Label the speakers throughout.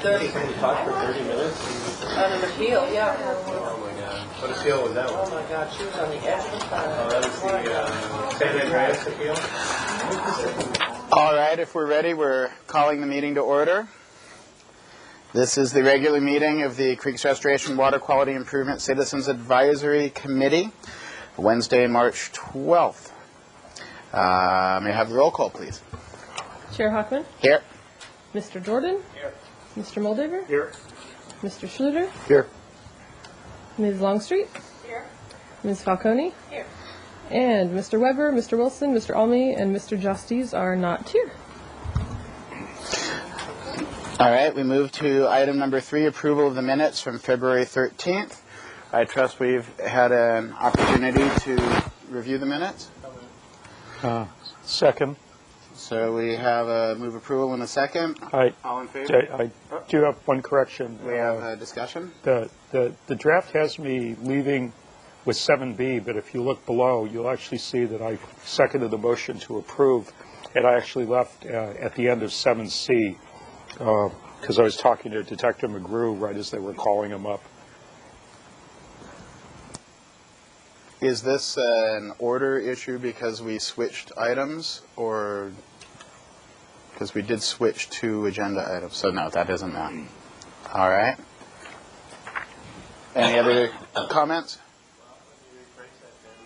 Speaker 1: 6:30.
Speaker 2: Can you talk for 30 minutes?
Speaker 1: On an appeal, yeah.
Speaker 2: Oh my God. What appeal was that
Speaker 1: Oh
Speaker 2: one?
Speaker 1: my God, she was on the edge of the fire.
Speaker 2: Oh, that was the San Andreas appeal?
Speaker 3: All right, if we're ready, we're calling the meeting to order. This is the regular meeting of the Creeks Restoration Water Quality Improvement Citizens Advisory Committee, Wednesday, March 12th. May I have the roll call, please?
Speaker 4: Chair Hockman?
Speaker 3: Here.
Speaker 4: Mr. Jordan?
Speaker 2: Here.
Speaker 4: Mr. Moldaver?
Speaker 2: Here.
Speaker 4: Mr. Schluter?
Speaker 3: Here.
Speaker 4: Ms. Longstreet?
Speaker 1: Here.
Speaker 4: Ms. Falcone?
Speaker 1: Here.
Speaker 4: And Mr. Weber, Mr. Wilson, Mr. Almy, and Mr. Justice are not here.
Speaker 3: All right, we move to item number 3, approval of the minutes from February 13th. I trust we've had an opportunity to review the minutes.
Speaker 5: Second.
Speaker 3: So we have a move approval in a second. All in favor?
Speaker 5: I do have one correction.
Speaker 3: We have a discussion.
Speaker 5: The draft has me leaving with 7B, but if you look below, you'll actually see that I seconded the motion to approve, and I actually left at the end of 7C because I was talking to Detective McGrew right as they were calling him up.
Speaker 3: Is this an order issue because we switched items, or because we did switch 2 agenda items? So no, that isn't that. All right. Any other comments?
Speaker 2: Well, let me rephrase that then.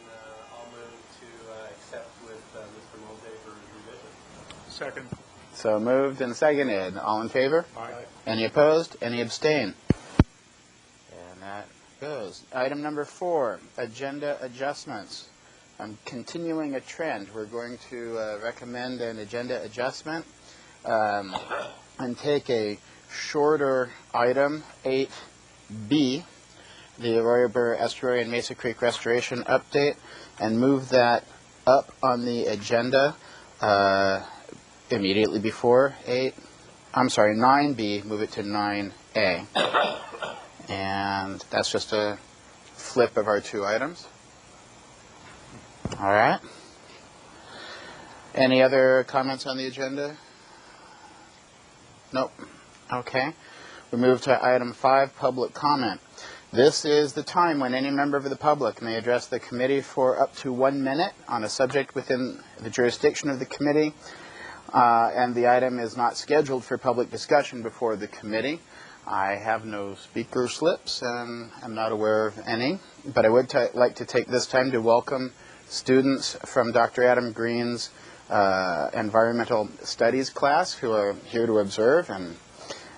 Speaker 2: I'll move to accept with Mr. Moldaver's revision.
Speaker 5: Second.
Speaker 3: So moved and seconded. All in favor?
Speaker 5: Aye.
Speaker 3: Any opposed? Any abstain? And that goes. Item number 4, agenda adjustments. I'm continuing a trend. We're going to recommend an agenda adjustment and take a shorter item, 8B, the Arroyo Burr Estuary and Mesa Creek Restoration Update, and move that up on the agenda immediately before 9B, move it to 9A. And that's just a flip of our 2 items. All right. Any other comments on the agenda? Nope. Okay. We move to item 5, public comment. This is the time when any member of the public may address the committee for up to 1 minute on a subject within the jurisdiction of the committee, and the item is not scheduled for public discussion before the committee. I have no speaker slips, and I'm not aware of any, but I would like to take this time to welcome students from Dr. Adam Green's Environmental Studies class who are here to observe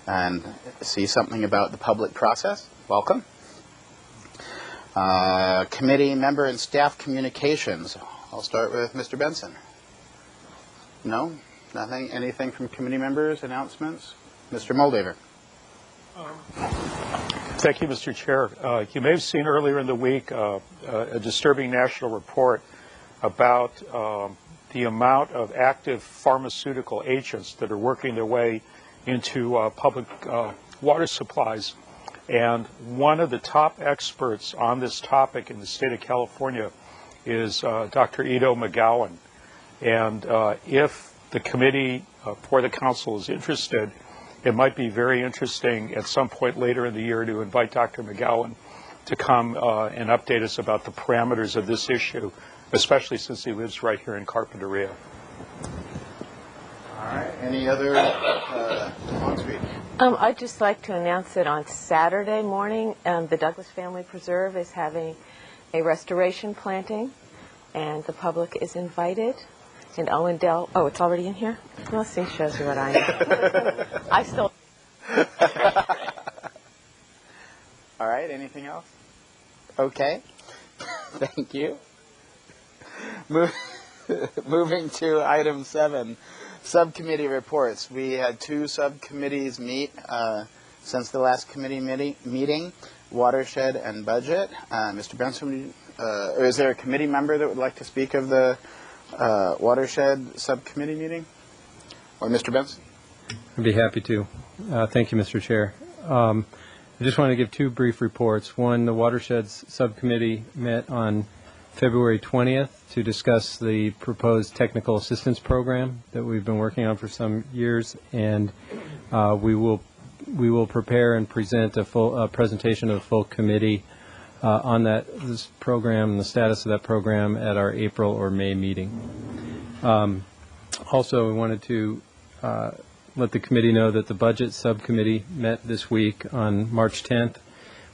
Speaker 3: and see something about the public process. Welcome. Committee member and staff communications. I'll start with Mr. Benson. No? Nothing? Anything from committee members? Announcements? Mr. Moldaver.
Speaker 5: Thank you, Mr. Chair. You may have seen earlier in the week a disturbing national report about the amount of active pharmaceutical agents that are working their way into public water supplies. And one of the top experts on this topic in the state of California is Dr. Ido McGowan. And if the committee for the council is interested, it might be very interesting at some point later in the year to invite Dr. McGowan to come and update us about the parameters of this issue, especially since he lives right here in Carpinteria.
Speaker 3: All right. Any other on-screen?
Speaker 6: I'd just like to announce that on Saturday morning, the Douglas Family Preserve is having a restoration planting, and the public is invited. And Owen Dell, oh, it's already in here? Well, see, shows you what I am. I still.
Speaker 3: All right, anything else? Okay. Thank you. Moving to item 7, subcommittee reports. We had 2 subcommittees meet since the last committee meeting, watershed and budget. Mr. Benson, or is there a committee member that would like to speak of the watershed subcommittee meeting? Or Mr. Benson?
Speaker 7: I'd be happy to. Thank you, Mr. Chair. I just want to give 2 brief reports. One, the watersheds subcommittee met on February 20th to discuss the proposed technical assistance program that we've been working on for some years, and we will we will prepare and present a full presentation of the full committee on this program and the status of that program at our April or May meeting. Also, we wanted to let the committee know that the budget subcommittee met this week on March 10th.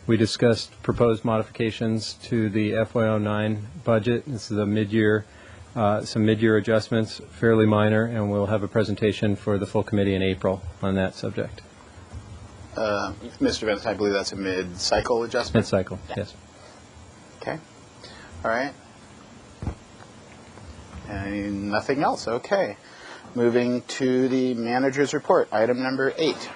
Speaker 7: We discussed proposed modifications to the FY09 budget. This is a mid-year, some mid-year adjustments, fairly minor, and we'll have a presentation for the full committee in April on that subject.
Speaker 3: Mr. Benson, I believe that's a mid-cycle adjustment?
Speaker 7: Mid-cycle, yes.
Speaker 3: Okay. All right. And nothing else. Okay. Moving to the manager's report, item number 8.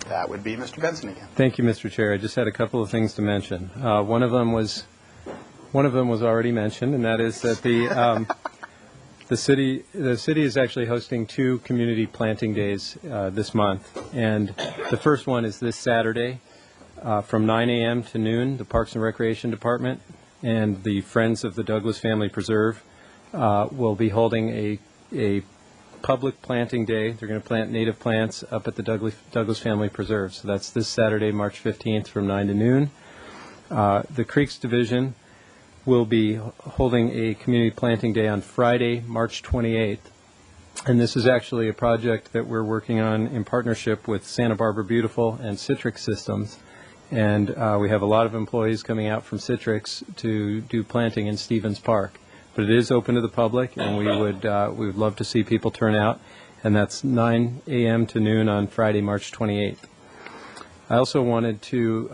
Speaker 3: That would be Mr. Benson again.
Speaker 7: Thank you, Mr. Chair. I just had a couple of things to mention. One of them was already mentioned, and that is that the city is actually hosting 2 community planting days this month, and the first one is this Saturday from 9 a.m. to noon. The Parks and Recreation Department and the Friends of the Douglas Family Preserve will be holding a public planting day. They're going to plant native plants up at the Douglas Family Preserve. So that's this Saturday, March 15th from 9 to noon. The Creeks Division will be holding a community planting day on Friday, March 28th. And this is actually a project that we're working on in partnership with Santa Barbara Beautiful and Citrix Systems. And we have a lot of employees coming out from Citrix to do planting in Stevens Park. But it is open to the public, and we would love to see people turn out. And that's 9 a.m. to noon on Friday, March 28th. I also wanted to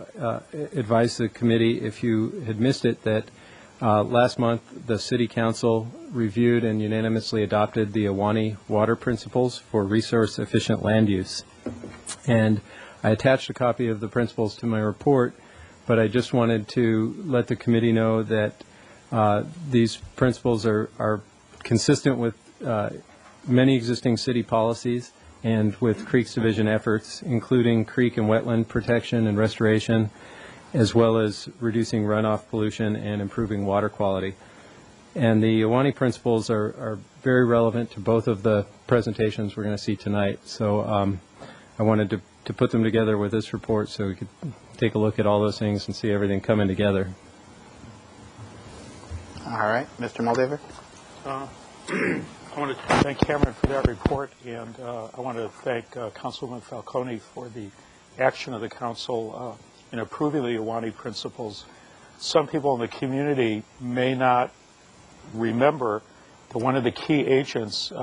Speaker 7: advise the committee, if you had missed it, that last month the City Council reviewed and unanimously adopted the Awanee Water Principles for resource-efficient land use. And I attached a copy of the principles to my report, but I just wanted to let the committee know that these principles are consistent with many existing city policies and with Creeks Division efforts, including creek and wetland protection and restoration, as well as reducing runoff pollution and improving water quality. And the Awanee principles are very relevant to both of the presentations we're going to see tonight. So I wanted to put them together with this report so we could take a look at all those things and see everything coming together.
Speaker 3: All right. Mr. Moldaver?
Speaker 5: I want to thank Cameron for that report, and I want to thank Councilwoman Falcone for the action of the council in approving the Awanee principles. Some people in the community may not remember that one of the key agents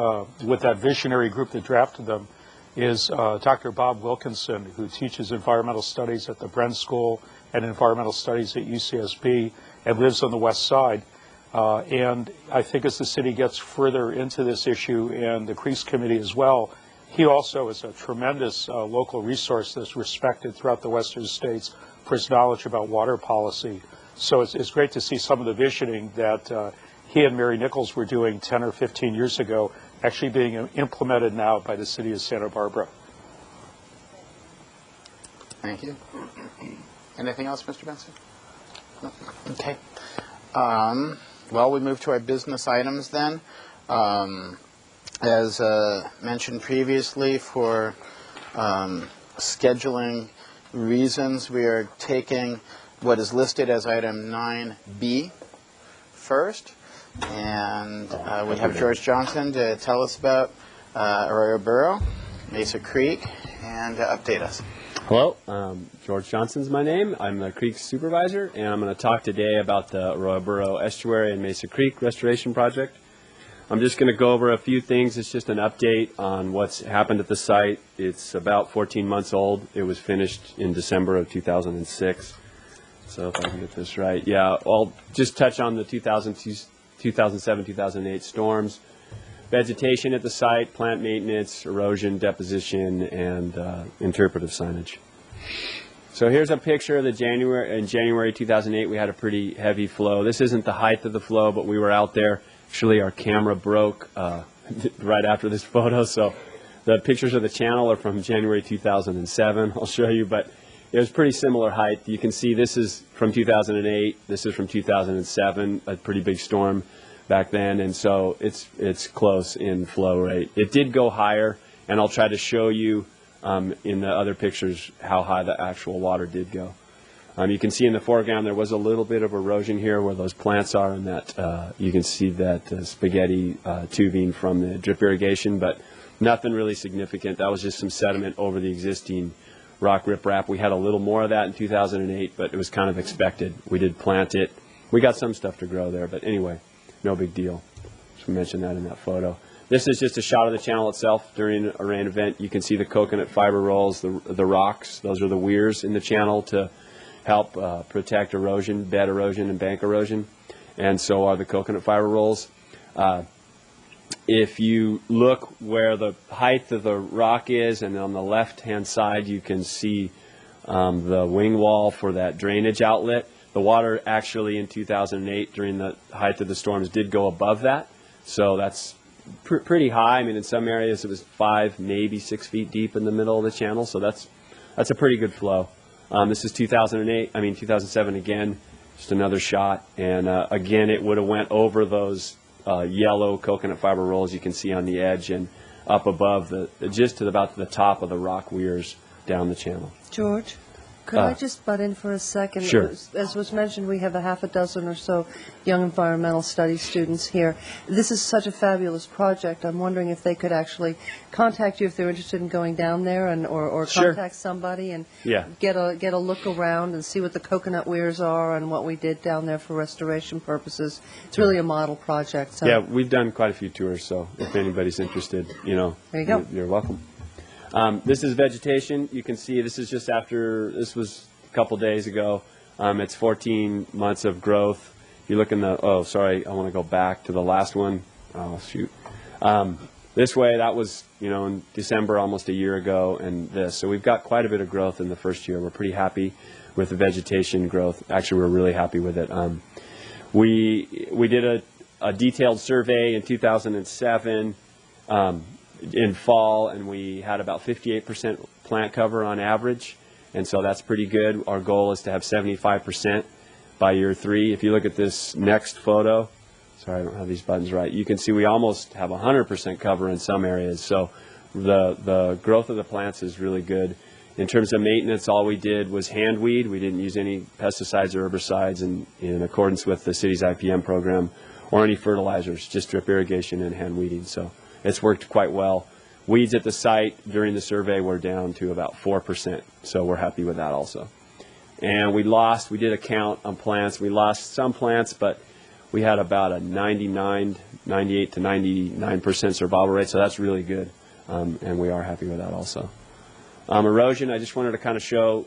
Speaker 5: with that visionary group that drafted them is Dr. Bob Wilkinson, who teaches environmental studies at the Bren School and environmental studies at UCSB and lives on the west side. And I think as the city gets further into this issue, and the Creeks Committee as well, he also is a tremendous local resource that's respected throughout the western states for his knowledge about water policy. So it's great to see some of the visioning that he and Mary Nichols were doing 10 or 15 years ago actually being implemented now by the city of Santa Barbara.
Speaker 3: Thank you. Anything else, Mr. Benson? No? Okay. Well, we move to our business items then. As mentioned previously, for scheduling reasons, we are taking what is listed as item 9B first. And we have George Johnson to tell us about Arroyo Burro, Mesa Creek, and update us.
Speaker 8: Hello, George Johnson's my name. I'm the Creek Supervisor, and I'm going to talk today about the Arroyo Burro Estuary and Mesa Creek Restoration Project. I'm just going to go over a few things. It's just an update on what's happened at the site. It's about 14 months old. It was finished in December of 2006. So if I can get this right. Yeah, I'll just touch on the 2007-2008 storms. Vegetation at the site, plant maintenance, erosion, deposition, and interpretive signage. So here's a picture of the in January 2008, we had a pretty heavy flow. This isn't the height of the flow, but we were out there. Actually, our camera broke right after this photo, so the pictures of the channel are from January 2007. I'll show you, but it was pretty similar height. You can see this is from 2008. This is from 2007, a pretty big storm back then, and so it's close in flow rate. It did go higher, and I'll try to show you in the other pictures how high the actual water did go. You can see in the foreground there was a little bit of erosion here where those plants are, and that you can see that spaghetti tubing from the drip irrigation, but nothing really significant. That was just some sediment over the existing rock riprap. We had a little more of that in 2008, but it was kind of expected. We did plant it. We got some stuff to grow there, but anyway, no big deal. Just mention that in that photo. This is just a shot of the channel itself during a rain event. You can see the coconut fiber rolls, the rocks. Those are the weirs in the channel to help protect erosion, bed erosion, and bank erosion. And so are the coconut fiber rolls. If you look where the height of the rock is, and on the left-hand side you can see the wing wall for that drainage outlet. The water actually in 2008 during the height of the storms did go above that. So that's pretty high. I mean, in some areas it was 5, maybe 6 feet deep in the middle of the channel. So that's a pretty good flow. This is 2007 again, just another shot. And again, it would have went over those yellow coconut fiber rolls you can see on the edge and up above just to about the top of the rock weirs down the channel.
Speaker 9: George, could I just butt in for a second?
Speaker 8: Sure.
Speaker 9: As was mentioned, we have a half a dozen or so young environmental studies students here. This is such a fabulous project. I'm wondering if they could actually contact you if they're interested in going down there, and or
Speaker 8: Sure.
Speaker 9: contact somebody and
Speaker 8: Yeah.
Speaker 9: get a look around and see what the coconut weirs are and what we did down there for restoration purposes. It's really a model project. So.
Speaker 8: Yeah, we've done quite a few tours, so if anybody's interested,
Speaker 9: There you go.
Speaker 8: you're welcome. This is vegetation. You can see this is just after, this was a couple days ago. It's 14 months of growth. You look in the, oh, sorry, I want to go back to the last one. Oh, shoot. This way, that was, in December, almost a year ago, and this. So we've got quite a bit of growth in the first year. We're pretty happy with the vegetation growth. Actually, we're really happy with it. We did a detailed survey in 2007 in fall, and we had about 58% plant cover on average, and so that's pretty good. Our goal is to have 75% by year 3. If you look at this next photo, sorry, I don't have these buttons right, you can see we almost have 100% cover in some areas, so the growth of the plants is really good. In terms of maintenance, all we did was hand weed. We didn't use any pesticides or herbicides in accordance with the city's IPM program, or any fertilizers, just drip irrigation and hand weeding. So it's worked quite well. Weeds at the site during the survey were down to about 4%, so we're happy with that also. And we did a count on plants. We lost some plants, but we had about a 98 to 99% survival rate, so that's really good, and we are happy with that also. Erosion, I just wanted to kind of show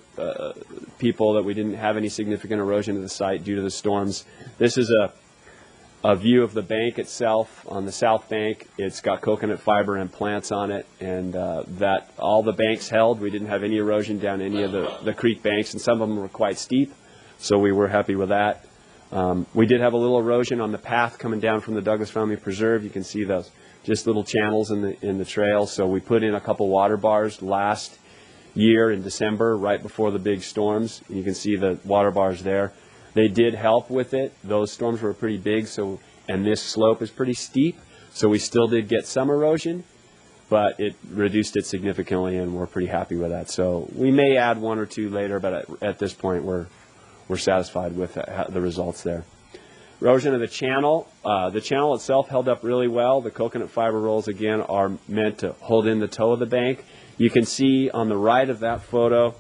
Speaker 8: people that we didn't have any significant erosion at the site due to the storms. This is a view of the bank itself on the south bank. It's got coconut fiber and plants on it, and that all the banks held. We didn't have any erosion down any of the creek banks, and some of them were quite steep, so we were happy with that. We did have a little erosion on the path coming down from the Douglas Family Preserve. You can see those just little channels in the trail, so we put in a couple water bars last year in December, right before the big storms. You can see the water bars there. They did help with it. Those storms were pretty big, and this slope is pretty steep, so we still did get some erosion, but it reduced it significantly, and we're pretty happy with that. So we may add 1 or 2 later, but at this point we're satisfied with the results there. Erosion of the channel. The channel itself held up really well. The coconut fiber rolls, again, are meant to hold in the toe of the bank. You can see on the right of that photo,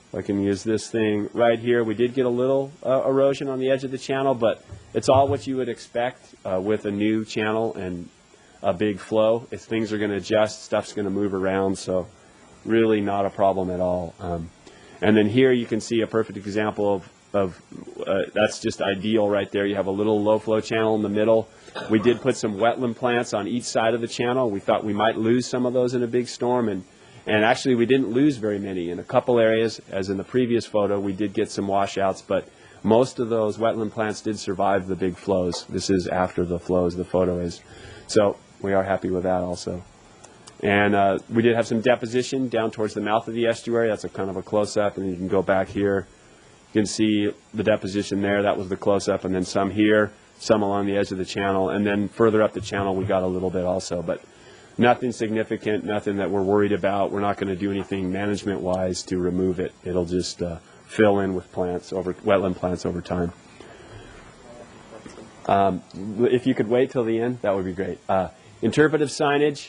Speaker 8: if I can use this thing right here, we did get a little erosion on the edge of the channel, but it's all what you would expect with a new channel and a big flow. If things are going to adjust, stuff's going to move around, so really not a problem at all. And then here you can see a perfect example of that's just ideal right there. You have a little low flow channel in the middle. We did put some wetland plants on each side of the channel. We thought we might lose some of those in a big storm, and actually we didn't lose very many. In a couple areas, as in the previous photo, we did get some washouts, but most of those wetland plants did survive the big flows. This is after the flows, the photo is. So we are happy with that also. And we did have some deposition down towards the mouth of the estuary. That's a kind of a close-up, and you can go back here. You can see the deposition there. That was the close-up, and then some here, some along the edge of the channel, and then further up the channel we got a little bit also. But nothing significant, nothing that we're worried about. We're not going to do anything management-wise to remove it. It'll just fill in with wetland plants over time. If you could wait till the end, that would be great. Interpretive signage,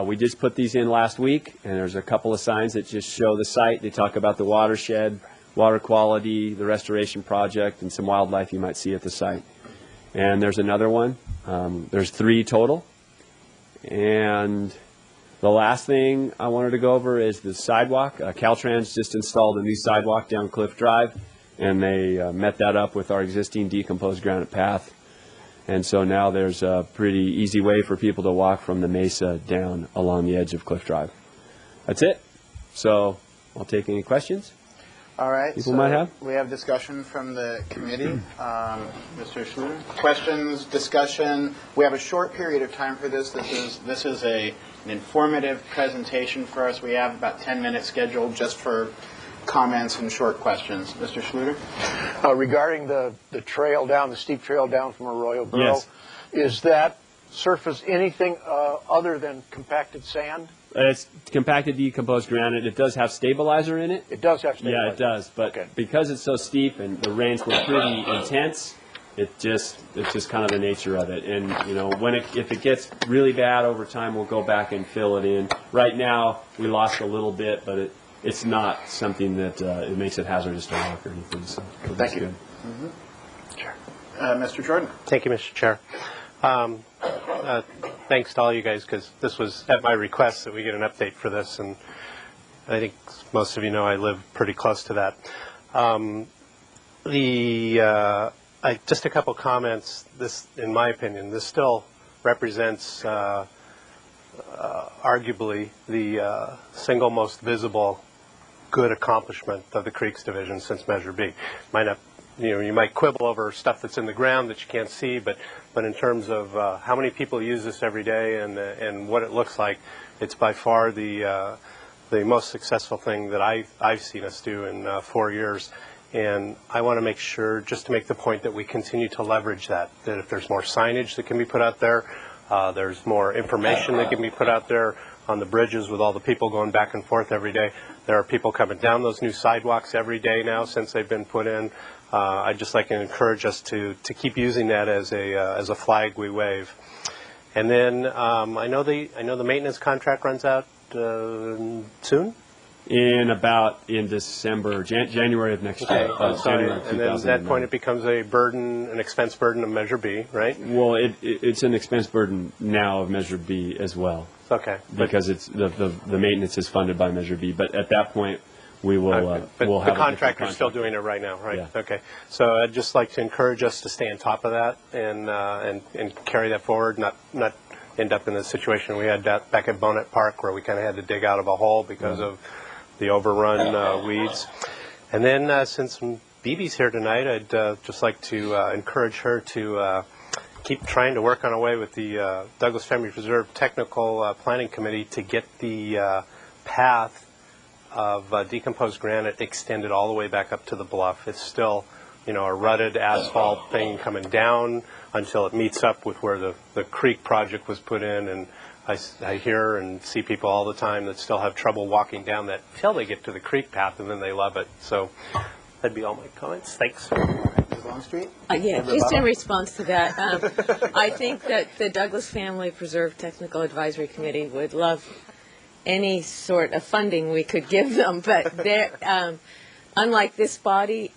Speaker 8: we just put these in last week, and there's a couple of signs that just show the site. They talk about the watershed, water quality, the restoration project, and some wildlife you might see at the site. And there's another one. There's 3 total. And the last thing I wanted to go over is the sidewalk. Caltrans just installed a new sidewalk down Cliff Drive, and they met that up with our existing decomposed granite path. And so now there's a pretty easy way for people to walk from the mesa down along the edge of Cliff Drive. That's it. So I'll take any questions.
Speaker 3: All right.
Speaker 8: People might have.
Speaker 3: We have discussion from the committee. Mr. Schluter? Questions, discussion. We have a short period of time for this. This is an informative presentation for us. We have about 10 minutes scheduled just for comments and short questions. Mr. Schluter?
Speaker 10: Regarding the trail down, the steep trail down from Arroyo Burro,
Speaker 8: yes.
Speaker 10: Is that surface anything other than compacted sand?
Speaker 8: It's compacted decomposed granite. It does have stabilizer in it.
Speaker 10: It does have stabilizer?
Speaker 8: Yeah, it does. But
Speaker 10: okay.
Speaker 8: Because it's so steep and the rains were pretty intense, it's just kind of the nature of it. And you know, if it gets really bad over time, we'll go back and fill it in. Right now, we lost a little bit, but it's not something that it makes it hazardous to walk or anything. So
Speaker 3: thank you. Sure. Mr. Jordan?
Speaker 2: Thank you, Mr. Chair. Thanks to all you guys, because this was at my request that we get an update for this, and I think most of you know I live pretty close to that. Just a couple comments. This, in my opinion, this still represents arguably the single most visible good accomplishment of the Creeks Division since Measure B. You might quibble over stuff that's in the ground that you can't see, but in terms of how many people use this every day and what it looks like, it's by far the most successful thing that I've seen us do in 4 years. And I want to make sure, just to make the point, that we continue to leverage that if there's more signage that can be put out there, there's more information that can be put out there on the bridges with all the people going back and forth every day. There are people coming down those new sidewalks every day now since they've been put in. I'd just like to encourage us to keep using that as a flag we wave. And then I know the maintenance contract runs out soon.
Speaker 8: In December, January of next year.
Speaker 2: And then at that point it becomes an expense burden of Measure B, right?
Speaker 8: Well, it's an expense burden now of Measure B as well.
Speaker 2: Okay.
Speaker 8: Because it's the maintenance is funded by Measure B, but at that point we will we'll have
Speaker 2: the contractor's still doing it right now, right?
Speaker 8: Yeah.
Speaker 2: Okay. So I'd just like to encourage us to stay on top of that and carry that forward, not end up in the situation we had back at Bonet Park where we kind of had to dig out of a hole because of the overrun weeds. And then since Bibi's here tonight, I'd just like to encourage her to keep trying to work on a way with the Douglas Family Preserve Technical Planning Committee to get the path of decomposed granite extended all the way back up to the bluff. It's still, a rutted asphalt thing coming down until it meets up with where the creek project was put in. And I hear and see people all the time that still have trouble walking down that till they get to the creek path, and then they love it. So that'd be all my comments. Thanks.
Speaker 3: Ms. Longstreet?
Speaker 6: Yeah, just in response to that, I think that the Douglas Family Preserve Technical Advisory Committee would love any sort of funding we could give them, but they're unlike this body,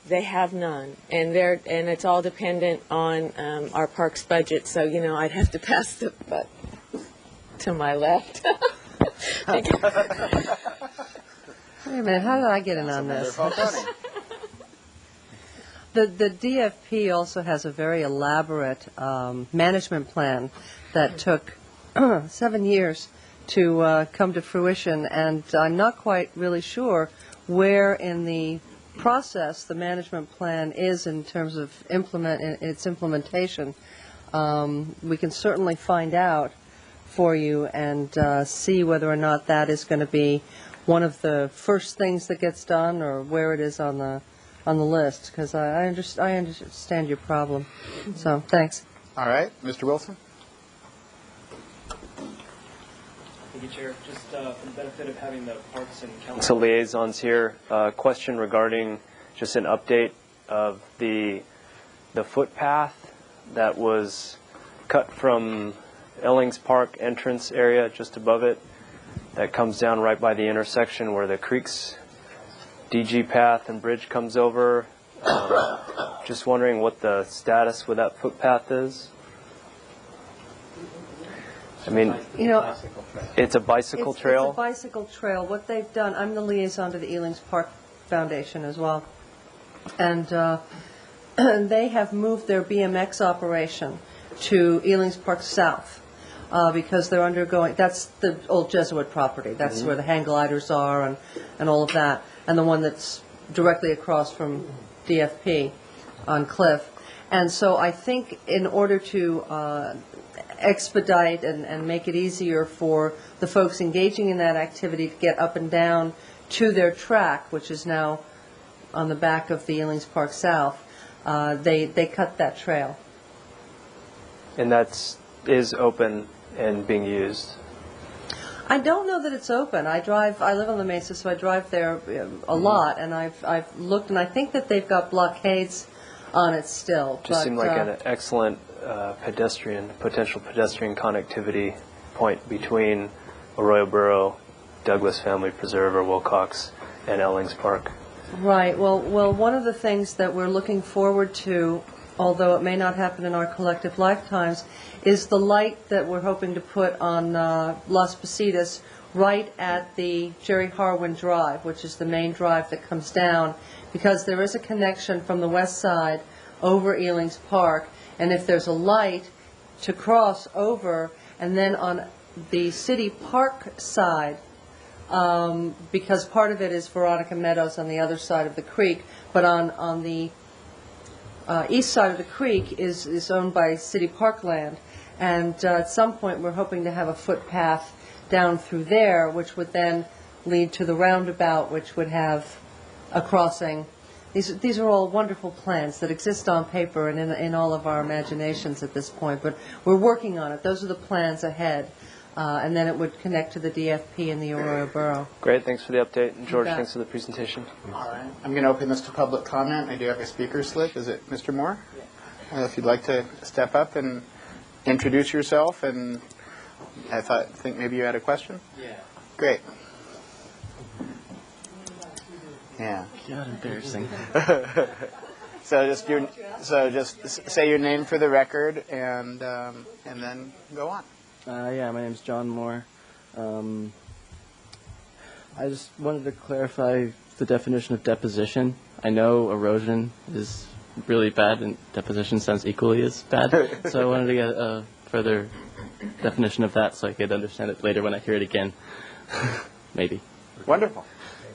Speaker 6: they have none, and it's all dependent on our parks budget. So I'd have to pass the buck to my left.
Speaker 9: Wait a minute, how did I get in on this? The DFP also has a very elaborate management plan that took 7 years to come to fruition, and I'm not quite really sure where in the process the management plan is in terms of its implementation. We can certainly find out for you and see whether or not that is going to be one of the first things that gets done or where it is on the list, because I understand your problem. So thanks.
Speaker 3: All right, Mr. Wilson.
Speaker 11: Thank you, Chair. Just for the benefit of having the Parks and Council liaisons here, question regarding just an update of the footpath that was cut from Ellings Park entrance area just above it that comes down right by the intersection where the creeks DG path and bridge comes over. Just wondering what the status with that footpath is. I mean,
Speaker 9: You know,
Speaker 11: it's a bicycle trail.
Speaker 9: It's a bicycle trail. What they've done, I'm the liaison to the Ealings Park Foundation as well, and they have moved their BMX operation to Ealings Park South because they're undergoing, that's the old Jesuit property. That's where the hang gliders are and all of that, and the one that's directly across from DFP on Cliff. And so I think in order to expedite and make it easier for the folks engaging in that activity to get up and down to their track, which is now on the back of the Ealings Park South, they cut that trail.
Speaker 11: And that is open and being used.
Speaker 9: I don't know that it's open. I live on the Mesa, so I drive there a lot, and I've looked, and I think that they've got blockades on it still.
Speaker 11: Just seemed like an excellent potential pedestrian connectivity point between Arroyo Burro, Douglas Family Preserve, or Wilcox, and Ellings Park.
Speaker 9: Right. Well, one of the things that we're looking forward to, although it may not happen in our collective lifetimes, is the light that we're hoping to put on Las Positas right at the Jerry Harwin Drive, which is the main drive that comes down, because there is a connection from the west side over Ealings Park, and if there's a light to cross over, and then on the city park side, because part of it is Veronica Meadows on the other side of the creek, but on the east side of the creek is owned by city parkland, and at some point we're hoping to have a footpath down through there, which would then lead to the roundabout, which would have a crossing. These are all wonderful plans that exist on paper and in all of our imaginations at this point, but we're working on it. Those are the plans ahead, and then it would connect to the DFP and the Arroyo Burro.
Speaker 11: Great, thanks for the update. And George, thanks for the presentation.
Speaker 3: All right. I'm going to open this to public comment. I do have a speaker slip. Is it Mr. Moore? If you'd like to step up and introduce yourself, and I think maybe you had a question? Yeah. Great. Yeah.
Speaker 12: God, embarrassing.
Speaker 3: So just say your name for the record, and then go on.
Speaker 12: Yeah, my name's John Moore. I just wanted to clarify the definition of deposition. I know erosion is really bad, and deposition sounds equally as bad. So I wanted to get a further definition of that so I could understand it later when I hear it again. Maybe.
Speaker 3: Wonderful.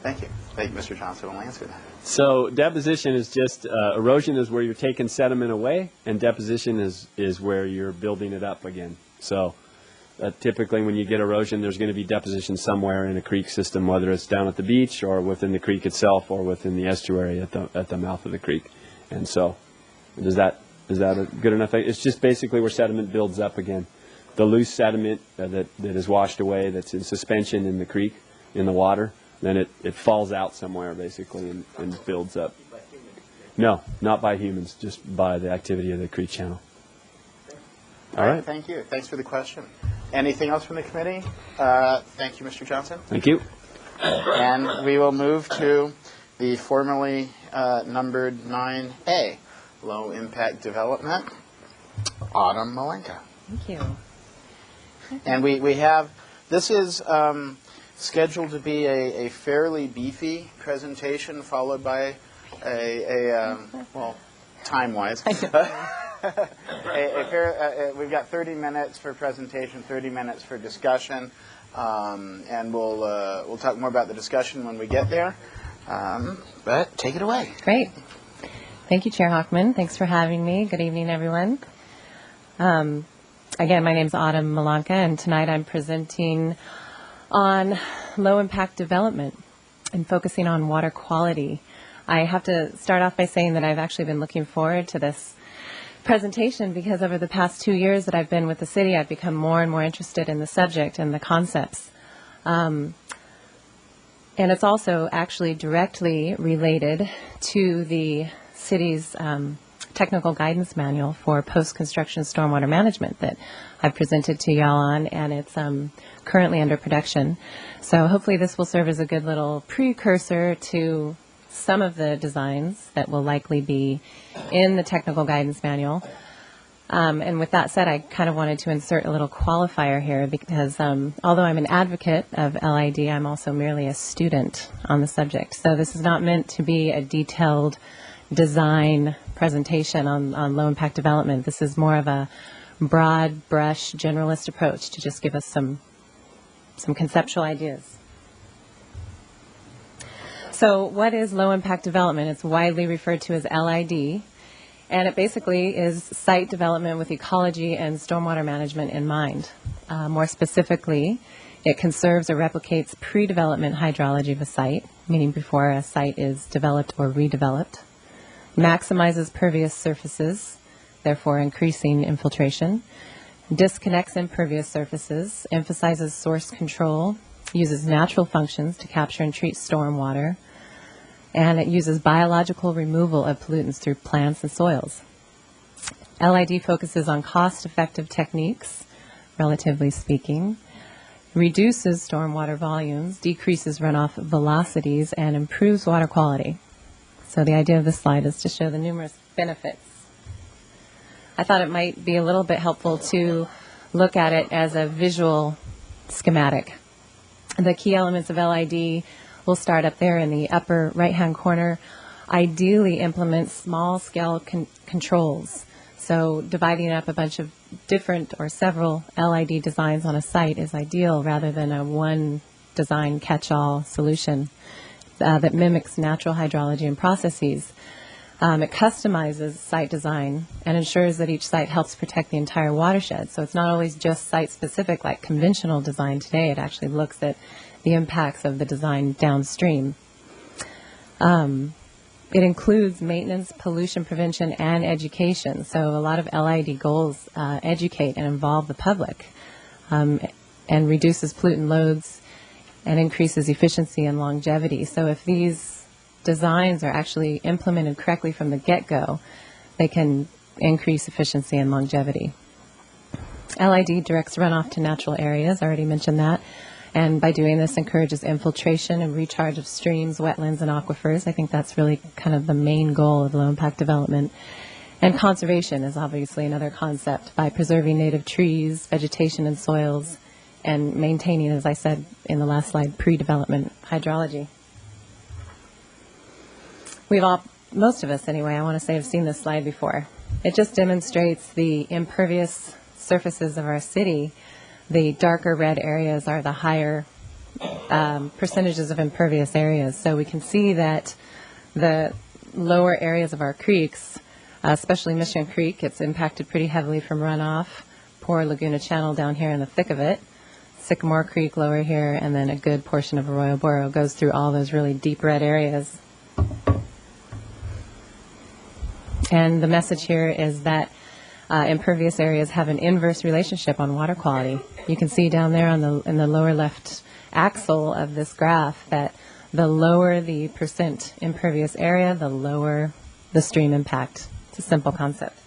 Speaker 3: Thank you. I think Mr. Johnson will answer that.
Speaker 8: So deposition is just, erosion is where you're taking sediment away, and deposition is where you're building it up again. So typically when you get erosion, there's going to be deposition somewhere in a creek system, whether it's down at the beach or within the creek itself or within the estuary at the mouth of the creek. And so is that a good enough? It's just basically where sediment builds up again. The loose sediment that is washed away, that's in suspension in the creek, in the water, then it falls out somewhere basically and builds up. No, not by humans, just by the activity of the creek channel. All right.
Speaker 3: Thank you. Thanks for the question. Anything else from the committee? Thank you, Mr. Johnson.
Speaker 8: Thank you.
Speaker 3: And we will move to the formally numbered 9A, low impact development. Autumn Malenka.
Speaker 13: Thank you.
Speaker 3: And we have, this is scheduled to be a fairly beefy presentation, followed by well, time-wise. We've got 30 minutes for presentation, 30 minutes for discussion, and we'll talk more about the discussion when we get there. But take it away.
Speaker 13: Great. Thank you, Chair Hockman. Thanks for having me. Good evening, everyone. Again, my name's Autumn Malenka, and tonight I'm presenting on low-impact development and focusing on water quality. I have to start off by saying that I've actually been looking forward to this presentation because over the past 2 years that I've been with the city, I've become more and more interested in the subject and the concepts And it's also actually directly related to the city's technical guidance manual for post-construction stormwater management that I've presented to y'all on, and it's currently under production. So hopefully this will serve as a good little precursor to some of the designs that will likely be in the technical guidance manual. And with that said, I kind of wanted to insert a little qualifier here because although I'm an advocate of LID, I'm also merely a student on the subject. So this is not meant to be a detailed design presentation on low impact development. This is more of a broad brush generalist approach to just give us some conceptual ideas. So what is low impact development? It's widely referred to as LID. And it basically is site development with ecology and stormwater management in mind. More specifically, it conserves or replicates pre-development hydrology of a site, meaning before a site is developed or redeveloped, maximizes pervious surfaces, therefore increasing infiltration, disconnects impervious surfaces, emphasizes source control, uses natural functions to capture and treat stormwater, and it uses biological removal of pollutants through plants and soils. LID focuses on cost-effective techniques, relatively speaking, reduces stormwater volumes, decreases runoff velocities, and improves water quality. So the idea of this slide is to show the numerous benefits. I thought it might be a little bit helpful to look at it as a visual schematic. The key elements of LID will start up there in the upper right-hand corner. Ideally implement small-scale controls. So dividing up a bunch of different or several LID designs on a site is ideal rather than a one design catch-all solution that mimics natural hydrology and processes. It customizes site design and ensures that each site helps protect the entire watershed. So it's not always just site-specific like conventional design today. It actually looks at the impacts of the design downstream. It includes maintenance, pollution prevention, and education. So a lot of LID goals educate and involve the public and reduces pollutant loads and increases efficiency and longevity. So if these designs are actually implemented correctly from the get-go, they can increase efficiency and longevity. LID directs runoff to natural areas, I already mentioned that. And by doing this, encourages infiltration and recharge of streams, wetlands, and aquifers. I think that's really kind of the main goal of low-impact development. And conservation is obviously another concept by preserving native trees, vegetation, and soils, and maintaining, as I said in the last slide, pre-development hydrology. We've all, most of us anyway, I want to say have seen this slide before. It just demonstrates the impervious surfaces of our city. The darker red areas are the higher percentages of impervious areas. So we can see that the lower areas of our creeks, especially Mission Creek, gets impacted pretty heavily from runoff. Poor Laguna Channel down here in the thick of it. Sycamore Creek lower here, and then a good portion of Arroyo Burro goes through all those really deep red areas. And the message here is that impervious areas have an inverse relationship on water quality. You can see down there in the lower left axle of this graph that the lower the percent impervious area, the lower the stream impact. It's a simple concept.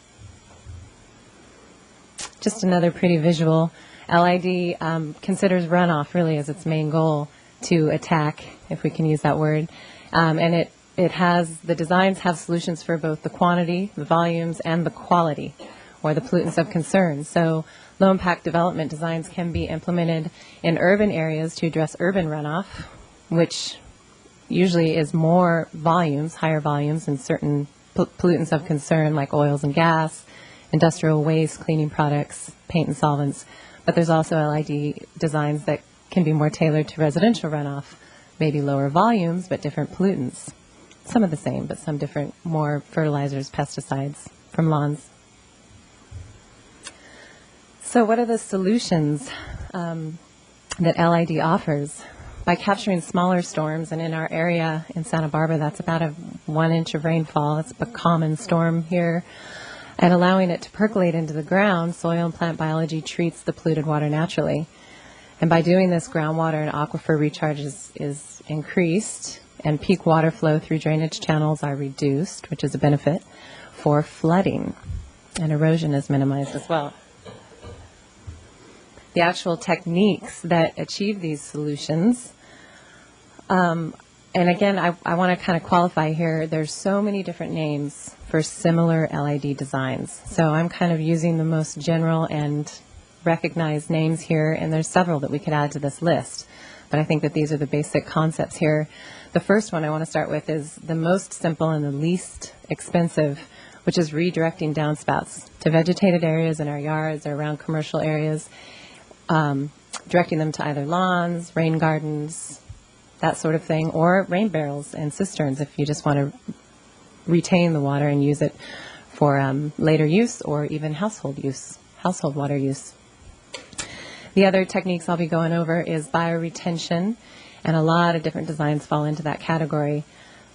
Speaker 13: Just another pretty visual. LID considers runoff really as its main goal to attack, if we can use that word. And it has, the designs have solutions for both the quantity, the volumes, and the quality, or the pollutants of concern. So low-impact development designs can be implemented in urban areas to address urban runoff, which usually is more volumes, higher volumes, in certain pollutants of concern like oils and gas, industrial waste, cleaning products, paint and solvents. But there's also LID designs that can be more tailored to residential runoff, maybe lower volumes but different pollutants. Some of the same, but some different, more fertilizers, pesticides from lawns. So what are the solutions that LID offers? By capturing smaller storms, and in our area in Santa Barbara, that's about 1 inch of rainfall. It's a common storm here. And allowing it to percolate into the ground, soil and plant biology treats the polluted water naturally. And by doing this, groundwater and aquifer recharge is increased, and peak water flow through drainage channels are reduced, which is a benefit for flooding, and erosion is minimized as well. The actual techniques that achieve these solutions, and again, I want to kind of qualify here, there's so many different names for similar LID designs. So I'm kind of using the most general and recognized names here, and there's several that we could add to this list. But I think that these are the basic concepts here. The first one I want to start with is the most simple and the least expensive, which is redirecting downspouts to vegetated areas in our yards or around commercial areas, directing them to either lawns, rain gardens, that sort of thing, or rain barrels and cisterns if you just want to retain the water and use it for later use or even household water use. The other techniques I'll be going over is bioretention, and a lot of different designs fall into that category.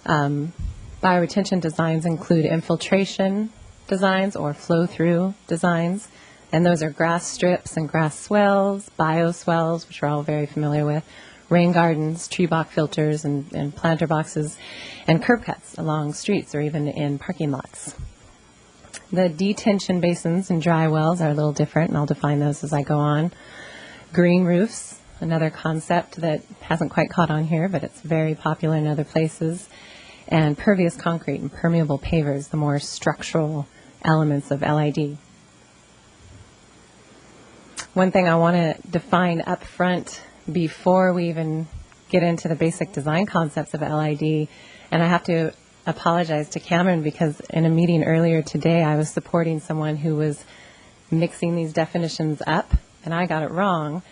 Speaker 13: Bioretention designs include infiltration designs or flow-through designs, and those are grass strips and grass swells, BioSwells, which we're all very familiar with, rain gardens, tree box filters and planter boxes, and curb cuts along streets or even in parking lots. The detention basins and dry wells are a little different, and I'll define those as I go on. Green roofs, another concept that hasn't quite caught on here, but it's very popular in other places. And pervious concrete and permeable pavers, the more structural elements of LID. One thing I want to define up front before we even get into the basic design concepts of LID, and I have to apologize to Cameron because in a meeting earlier today I was supporting someone who was mixing these definitions up, and I got it wrong,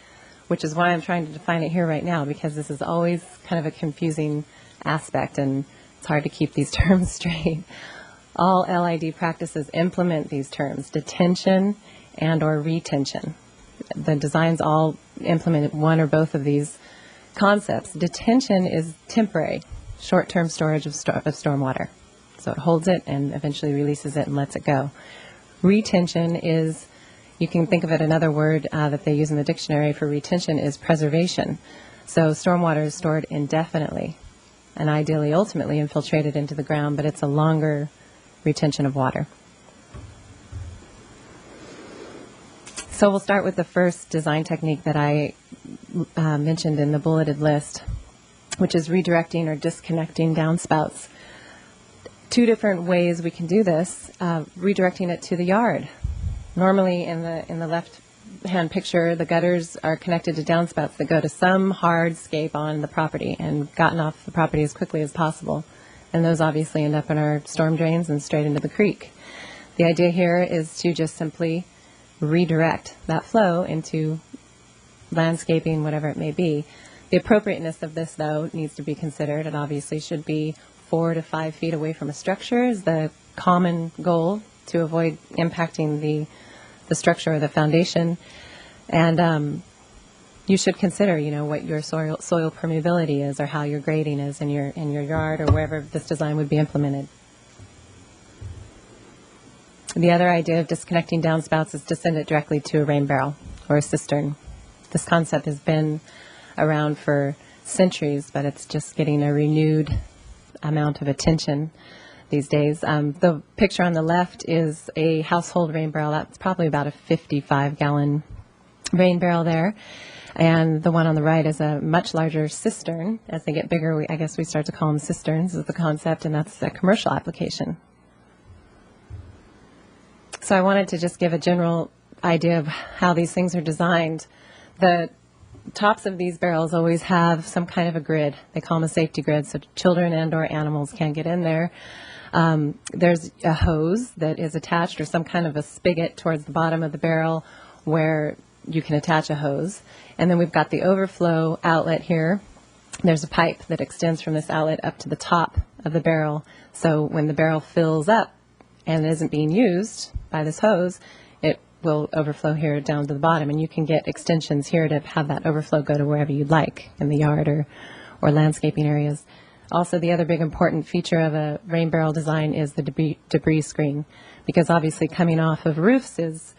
Speaker 13: which is why I'm trying to define it here right now, because this is always kind of a confusing aspect and it's hard to keep these terms straight. All LID practices implement these terms, detention and or retention. The designs all implement one or both of these concepts. Detention is temporary, short-term storage of stormwater. So it holds it and eventually releases it and lets it go. Retention is, you can think of it, another word that they use in the dictionary for retention is preservation. So stormwater is stored indefinitely and ideally ultimately infiltrated into the ground, but it's a longer retention of water. So we'll start with the first design technique that I mentioned in the bulleted list, which is redirecting or disconnecting downspouts. Two different ways we can do this, redirecting it to the yard. Normally in the left-hand picture, the gutters are connected to downspouts that go to some hardscape on the property and gotten off the property as quickly as possible. And those obviously end up in our storm drains and straight into the creek. The idea here is to just simply redirect that flow into landscaping, whatever it may be. The appropriateness of this, though, needs to be considered. It obviously should be 4 to 5 feet away from a structure is the common goal to avoid impacting the structure or the foundation. And you should consider, what your soil permeability is or how your grading is in your yard or wherever this design would be implemented. The other idea of disconnecting downspouts is to send it directly to a rain barrel or a cistern. This concept has been around for centuries, but it's just getting a renewed amount of attention these days. The picture on the left is a household rain barrel. That's probably about a 55-gallon rain barrel there. And the one on the right is a much larger cistern. As they get bigger, I guess we start to call them cisterns is the concept, and that's a commercial application. So I wanted to just give a general idea of how these things are designed. The tops of these barrels always have some kind of a grid. They call them a safety grid, so children and or animals can't get in there. There's a hose that is attached or some kind of a spigot towards the bottom of the barrel where you can attach a hose. And then we've got the overflow outlet here. There's a pipe that extends from this outlet up to the top of the barrel. So when the barrel fills up and isn't being used by this hose, it will overflow here down to the bottom. And you can get extensions here to have that overflow go to wherever you'd like in the yard or landscaping areas. Also, the other big important feature of a rain barrel design is the debris screen, because obviously coming off of roofs is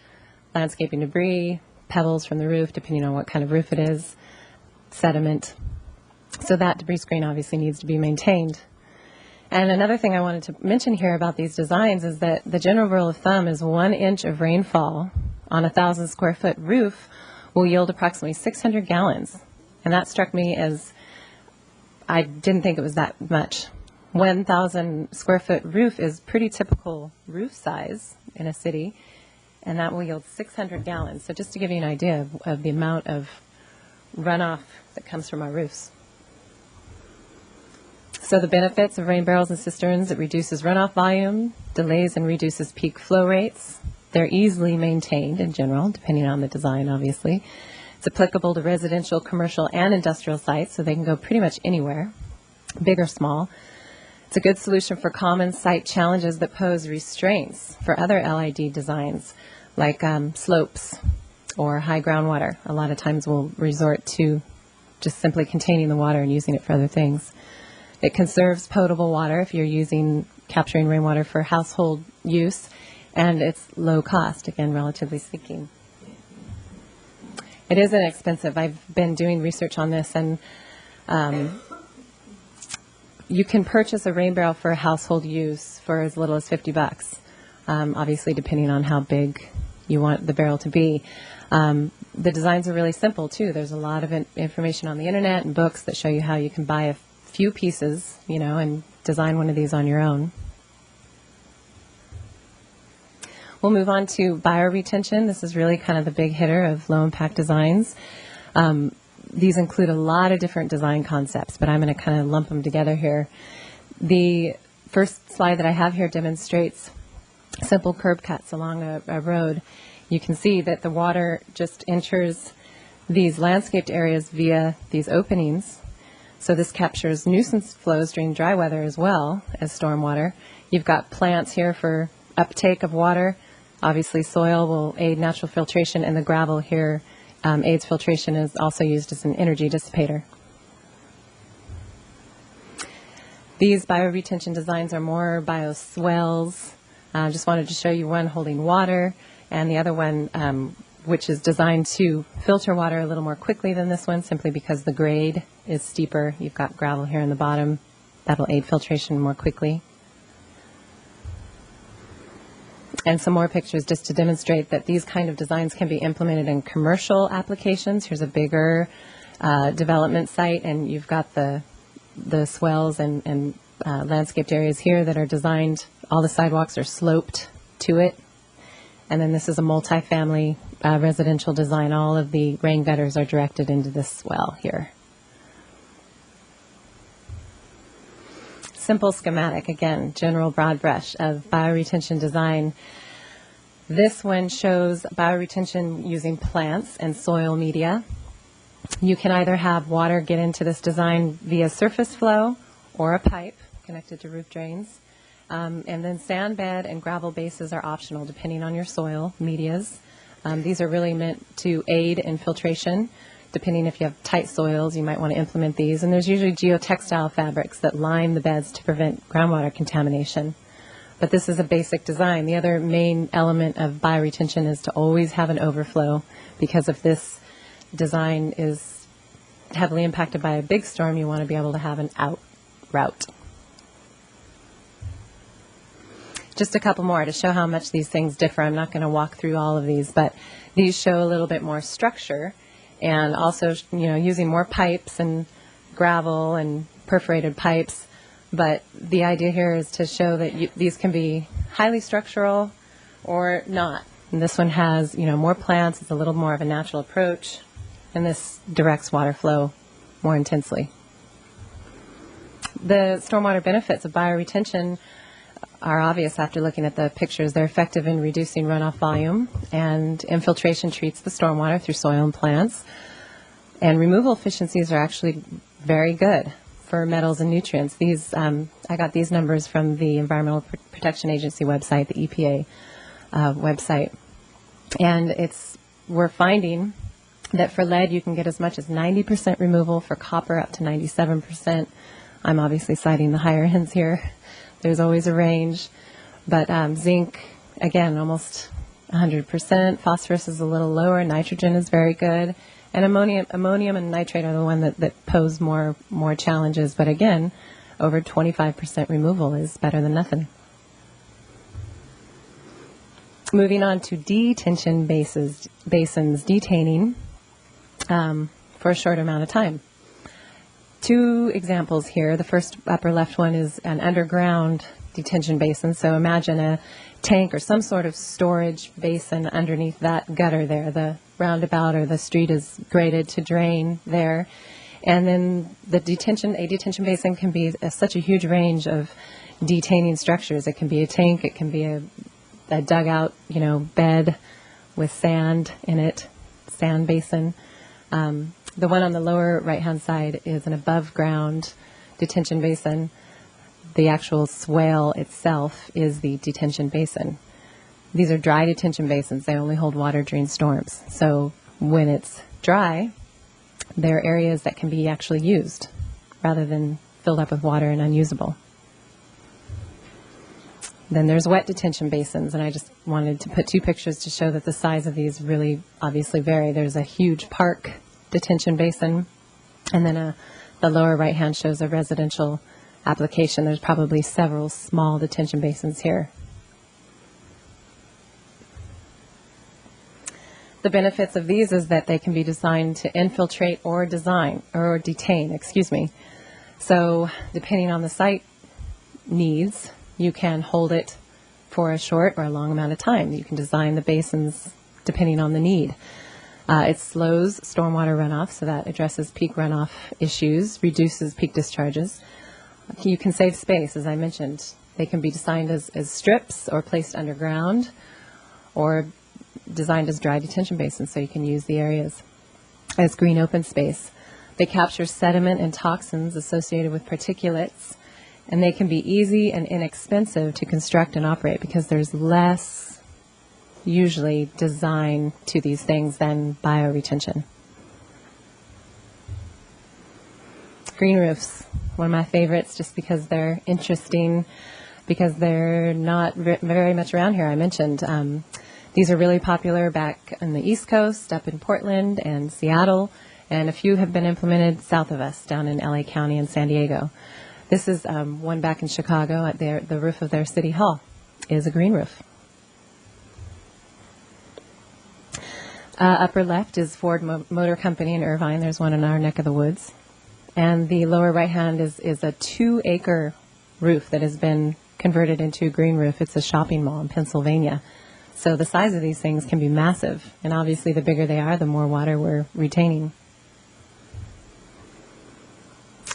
Speaker 13: landscaping debris, pebbles from the roof, depending on what kind of roof it is, sediment. So that debris screen obviously needs to be maintained. And another thing I wanted to mention here about these designs is that the general rule of thumb is 1 inch of rainfall on a 1,000 square foot roof will yield approximately 600 gallons. And that struck me as, I didn't think it was that much. 1,000 square foot roof is pretty typical roof size in a city, and that will yield 600 gallons. So just to give you an idea of the amount of runoff that comes from our roofs. So the benefits of rain barrels and cisterns: it reduces runoff volume, delays and reduces peak flow rates. They're easily maintained in general, depending on the design, obviously. It's applicable to residential, commercial, and industrial sites, so they can go pretty much anywhere, big or small. It's a good solution for common site challenges that pose restraints for other LID designs, like slopes or high groundwater. A lot of times we'll resort to just simply containing the water and using it for other things. It conserves potable water if you're capturing rainwater for household use, and it's low cost, again, relatively speaking. It is inexpensive. I've been doing research on this, and you can purchase a rain barrel for household use for as little as $50, obviously depending on how big you want the barrel to be. The designs are really simple, too. There's a lot of information on the internet and books that show you how you can buy a few pieces, and design one of these on your own. We'll move on to bioretention. This is really kind of the big hitter of low-impact designs. These include a lot of different design concepts, but I'm going to kind of lump them together here. The first slide that I have here demonstrates simple curb cuts along a road. You can see that the water just enters these landscaped areas via these openings. So this captures nuisance flows during dry weather as well as stormwater. You've got plants here for uptake of water. Obviously, soil will aid natural filtration, and the gravel here aids filtration, is also used as an energy dissipator. These bioretention designs are more BioSwells. I just wanted to show you one holding water, and the other one which is designed to filter water a little more quickly than this one, simply because the grade is steeper. You've got gravel here in the bottom. That'll aid filtration more quickly. And some more pictures just to demonstrate that these kind of designs can be implemented in commercial applications. Here's a bigger development site, and you've got the swells and landscaped areas here that are designed. All the sidewalks are sloped to it. And then this is a multifamily residential design. All of the rain gutters are directed into this well here. Simple schematic, again, general broad brush of bioretention design. This one shows bioretention using plants and soil media. You can either have water get into this design via surface flow or a pipe connected to roof drains. And then sand bed and gravel bases are optional depending on your soil medias. These are really meant to aid in filtration. Depending if you have tight soils, you might want to implement these. And there's usually geotextile fabrics that line the beds to prevent groundwater contamination. But this is a basic design. The other main element of bioretention is to always have an overflow, because if this design is heavily impacted by a big storm, you want to be able to have an out route. Just a couple more to show how much these things differ. I'm not going to walk through all of these, but these show a little bit more structure, and also, using more pipes and gravel and perforated pipes. But the idea here is to show that these can be highly structural or not. And this one has, more plants. It's a little more of a natural approach, and this directs water flow more intensely. The stormwater benefits of bioretention are obvious after looking at the pictures. They're effective in reducing runoff volume, and infiltration treats the stormwater through soil and plants. And removal efficiencies are actually very good for metals and nutrients. These, I got these numbers from the Environmental Protection Agency website, the EPA website. And we're finding that for lead you can get as much as 90% removal, for copper up to 97%. I'm obviously citing the higher ends here. There's always a range. But zinc, again, almost 100%. Phosphorus is a little lower. Nitrogen is very good. And ammonium and nitrate are the one that pose more challenges. But again, over 25% removal is better than nothing. Moving on to detention basins, detaining for a short amount of time. Two examples here. The first upper left one is an underground detention basin. So imagine a tank or some sort of storage basin underneath that gutter there. The roundabout or the street is graded to drain there. And then a detention basin can be such a huge range of detaining structures. It can be a tank, it can be a dugout, bed with sand in it, sand basin. The one on the lower right-hand side is an above-ground detention basin. The actual swale itself is the detention basin. These are dry detention basins. They only hold water during storms. So when it's dry, there are areas that can be actually used rather than filled up with water and unusable. Then there's wet detention basins, and I just wanted to put two pictures to show that the size of these really obviously vary. There's a huge park detention basin, and then the lower right hand shows a residential application. There's probably several small detention basins here. The benefits of these is that they can be designed to infiltrate or detain. So depending on the site needs, you can hold it for a short or a long amount of time. You can design the basins depending on the need. It slows stormwater runoff, so that addresses peak runoff issues, reduces peak discharges. You can save space, as I mentioned. They can be designed as strips or placed underground or designed as dry detention basins, so you can use the areas as green open space. They capture sediment and toxins associated with particulates, and they can be easy and inexpensive to construct and operate because there's less usually design to these things than bioretention. Green roofs, one of my favorites just because they're interesting, because they're not very much around here. I mentioned these are really popular back on the East Coast, up in Portland and Seattle, and a few have been implemented south of us, down in LA County and San Diego. This is one back in Chicago at the roof of their city hall is a green roof. Upper left is Ford Motor Company in Irvine. There's one in our neck of the woods. And the lower right hand is a 2-acre roof that has been converted into a green roof. It's a shopping mall in Pennsylvania. So the size of these things can be massive. And obviously the bigger they are, the more water we're retaining.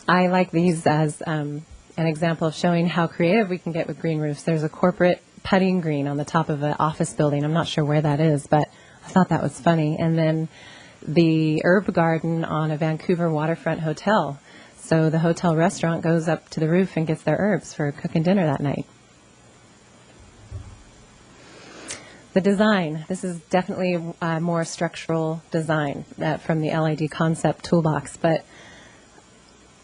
Speaker 13: I like these as an example of showing how creative we can get with green roofs. There's a corporate putting green on the top of an office building. I'm not sure where that is, but I thought that was funny. And then the herb garden on a Vancouver waterfront hotel. So the hotel restaurant goes up to the roof and gets their herbs for cooking dinner that night. The design. This is definitely more structural design from the LID concept toolbox, but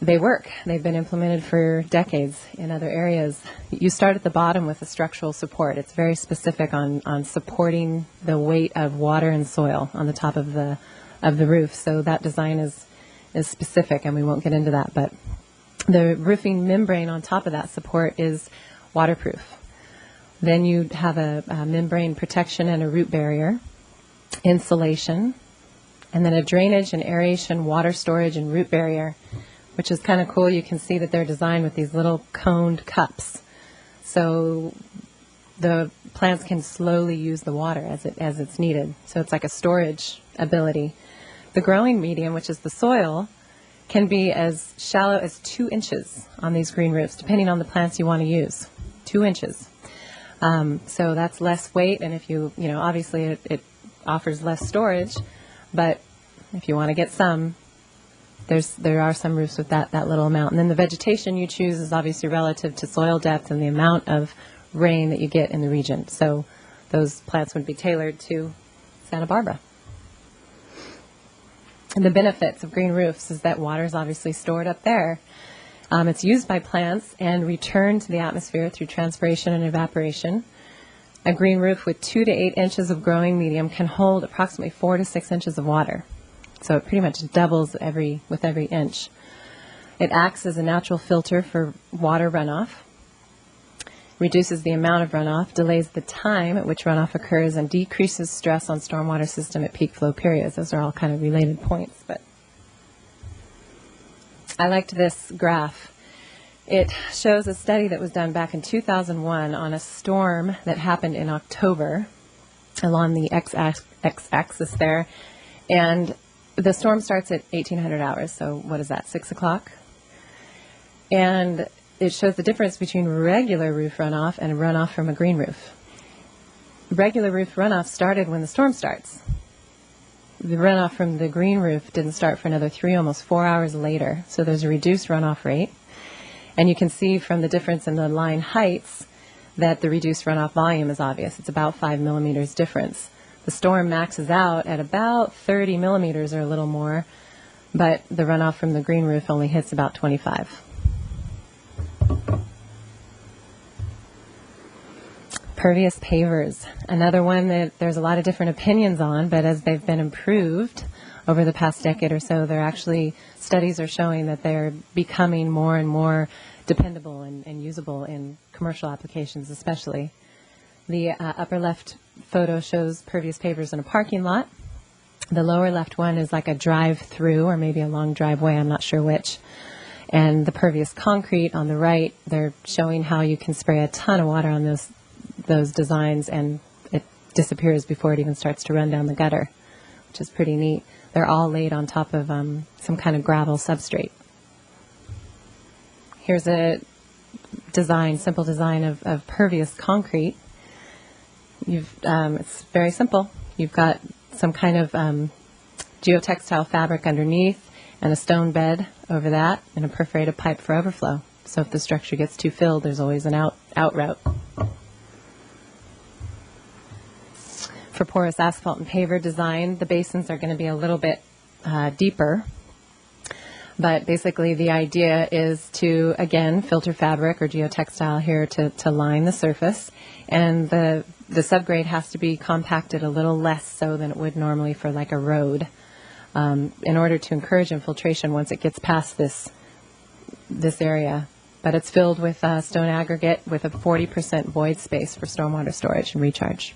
Speaker 13: they work. They've been implemented for decades in other areas. You start at the bottom with a structural support. It's very specific on supporting the weight of water and soil on the top of the roof. So that design is specific, and we won't get into that. But the roofing membrane on top of that support is waterproof. Then you have a membrane protection and a root barrier, insulation, and then a drainage and aeration, water storage, and root barrier, which is kind of cool. You can see that they're designed with these little coned cups. So the plants can slowly use the water as it's needed. So it's like a storage ability. The growing medium, which is the soil, can be as shallow as 2 inches on these green roofs, depending on the plants you want to use. 2 inches. So that's less weight, and if obviously it offers less storage, but if you want to get some, there are some roofs with that little amount. And then the vegetation you choose is obviously relative to soil depth and the amount of rain that you get in the region. So those plants would be tailored to Santa Barbara. And the benefits of green roofs is that water is obviously stored up there. It's used by plants and returned to the atmosphere through transpiration and evaporation. A green roof with 2 to 8 inches of growing medium can hold approximately 4 to 6 inches of water. So it pretty much doubles with every inch. It acts as a natural filter for water runoff, reduces the amount of runoff, delays the time at which runoff occurs, and decreases stress on stormwater system at peak flow periods. Those are all kind of related points, but I liked this graph. It shows a study that was done back in 2001 on a storm that happened in October along the x-axis there, and the storm starts at 1800 hours, so what is that, 6 o'clock? And it shows the difference between regular roof runoff and runoff from a green roof. Regular roof runoff started when the storm starts. The runoff from the green roof didn't start for another 3, almost 4 hours later, so there's a reduced runoff rate. And you can see from the difference in the line heights that the reduced runoff volume is obvious. It's about 5 millimeters difference. The storm maxes out at about 30 millimeters or a little more, but the runoff from the green roof only hits about 25. Pervious pavers, another one that there's a lot of different opinions on, but as they've been improved over the past decade or so, studies are showing that they're becoming more and more dependable and usable in commercial applications especially. The upper left photo shows pervious pavers in a parking lot. The lower left one is like a drive-through or maybe a long driveway, I'm not sure which. And the pervious concrete on the right, they're showing how you can spray a ton of water on those designs and it disappears before it even starts to run down the gutter, which is pretty neat. They're all laid on top of some kind of gravel substrate. Here's a simple design of pervious concrete. It's very simple. You've got some kind of geotextile fabric underneath and a stone bed over that and a perforated pipe for overflow. So if the structure gets too filled, there's always an out route. For porous asphalt and paver design, the basins are going to be a little bit deeper. But basically the idea is to, again, filter fabric or geotextile here to line the surface. And the subgrade has to be compacted a little less so than it would normally for like a road in order to encourage infiltration once it gets past this area. But it's filled with stone aggregate with a 40% void space for stormwater storage and recharge.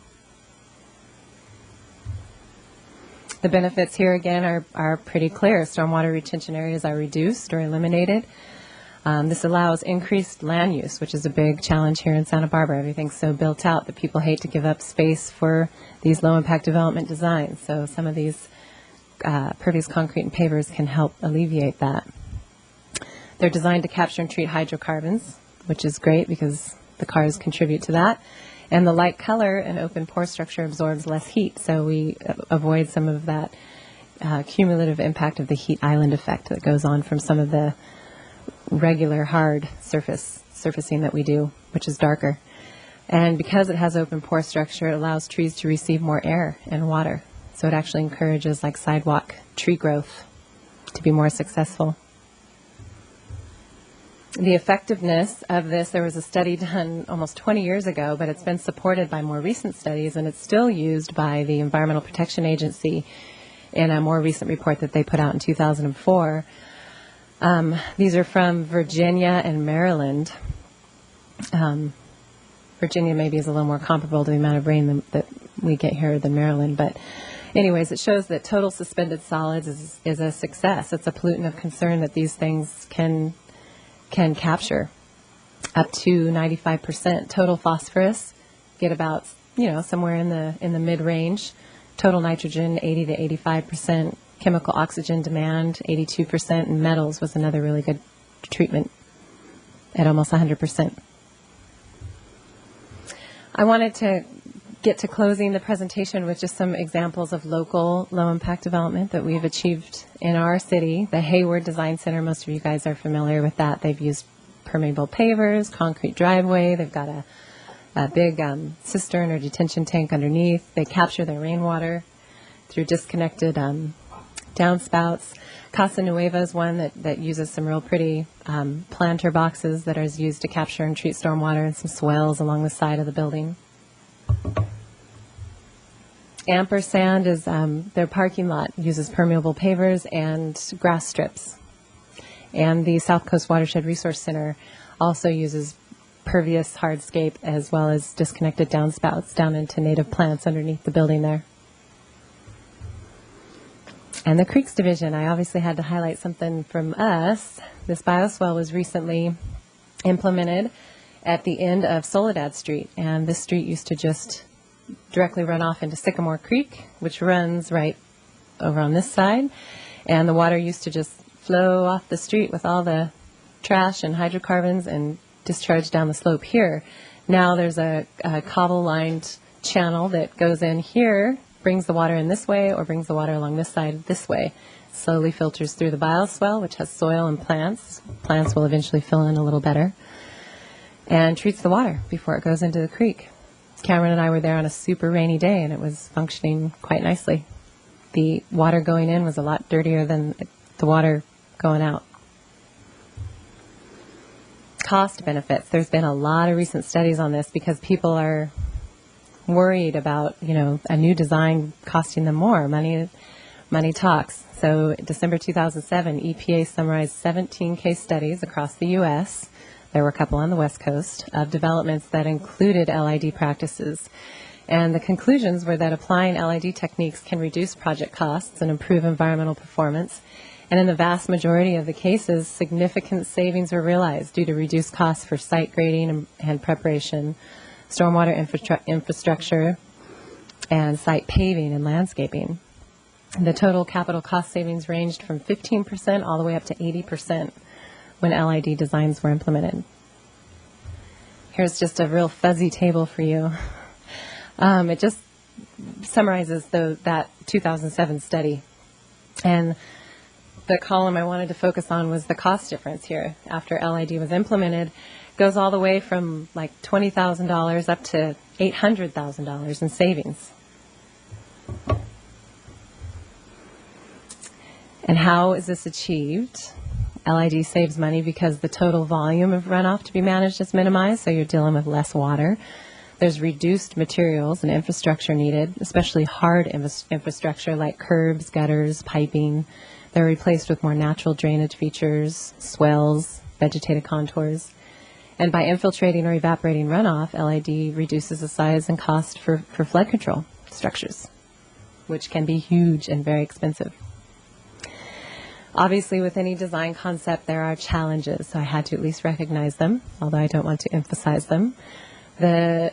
Speaker 13: The benefits here again are pretty clear. Stormwater retention areas are reduced or eliminated. This allows increased land use, which is a big challenge here in Santa Barbara. Everything's so built out that people hate to give up space for these low-impact development designs. So some of these pervious concrete and pavers can help alleviate that. They're designed to capture and treat hydrocarbons, which is great because the cars contribute to that. And the light color and open pore structure absorbs less heat, so we avoid some of that cumulative impact of the heat island effect that goes on from some of the regular hard surfacing that we do, which is darker. And because it has open pore structure, it allows trees to receive more air and water. So it actually encourages like sidewalk tree growth to be more successful. The effectiveness of this, there was a study done almost 20 years ago, but it's been supported by more recent studies, and it's still used by the Environmental Protection Agency in a more recent report that they put out in 2004. These are from Virginia and Maryland. Virginia maybe is a little more comparable to the amount of rain that we get here than Maryland, but anyways, it shows that total suspended solids is a success. It's a pollutant of concern that these things can capture up to 95%. Total phosphorus, get about, somewhere in the mid-range. Total nitrogen, 80 to 85%. Chemical oxygen demand, 82%. And metals was another really good treatment at almost 100%. I wanted to get to closing the presentation with just some examples of local low-impact development that we've achieved in our city. The Hayward Design Center, most of you guys are familiar with that. They've used permeable pavers, concrete driveway. They've got a big cistern or detention tank underneath. They capture their rainwater through disconnected downspouts. Casa Nueva is one that uses some real pretty planter boxes that are used to capture and treat stormwater and some swells along the side of the building. Ampersand is their parking lot uses permeable pavers and grass strips. And the South Coast Watershed Resource Center also uses pervious hardscape as well as disconnected downspouts down into native plants underneath the building there. And the Creeks Division, I obviously had to highlight something from us. This BioSwell was recently implemented at the end of Soledad Street, and this street used to just directly run off into Sycamore Creek, which runs right over on this side, and the water used to just flow off the street with all the trash and hydrocarbons and discharge down the slope here. Now there's a cobble-lined channel that goes in here, brings the water in this way, or brings the water along this side this way. Slowly filters through the BioSwell, which has soil and plants. Plants will eventually fill in a little better, and treats the water before it goes into the creek. Cameron and I were there on a super rainy day, and it was functioning quite nicely. The water going in was a lot dirtier than the water going out. Cost benefits. There's been a lot of recent studies on this because people are worried about, a new design costing them more. Money talks. So December 2007, EPA summarized 17 case studies across the U.S. There were a couple on the West Coast of developments that included LID practices. And the conclusions were that applying LID techniques can reduce project costs and improve environmental performance. And in the vast majority of the cases, significant savings were realized due to reduced costs for site grading and preparation, stormwater infrastructure, and site paving and landscaping. The total capital cost savings ranged from 15% all the way up to 80% when LID designs were implemented. Here's just a real fuzzy table for you. It just summarizes that 2007 study. And the column I wanted to focus on was the cost difference here after LID was implemented. It goes all the way from like $20,000 up to $800,000 in savings. And how is this achieved? LID saves money because the total volume of runoff to be managed is minimized, so you're dealing with less water. There's reduced materials and infrastructure needed, especially hard infrastructure like curbs, gutters, piping. They're replaced with more natural drainage features, swells, vegetated contours. And by infiltrating or evaporating runoff, LID reduces the size and cost for flood control structures, which can be huge and very expensive. Obviously, with any design concept, there are challenges, so I had to at least recognize them, although I don't want to emphasize them. The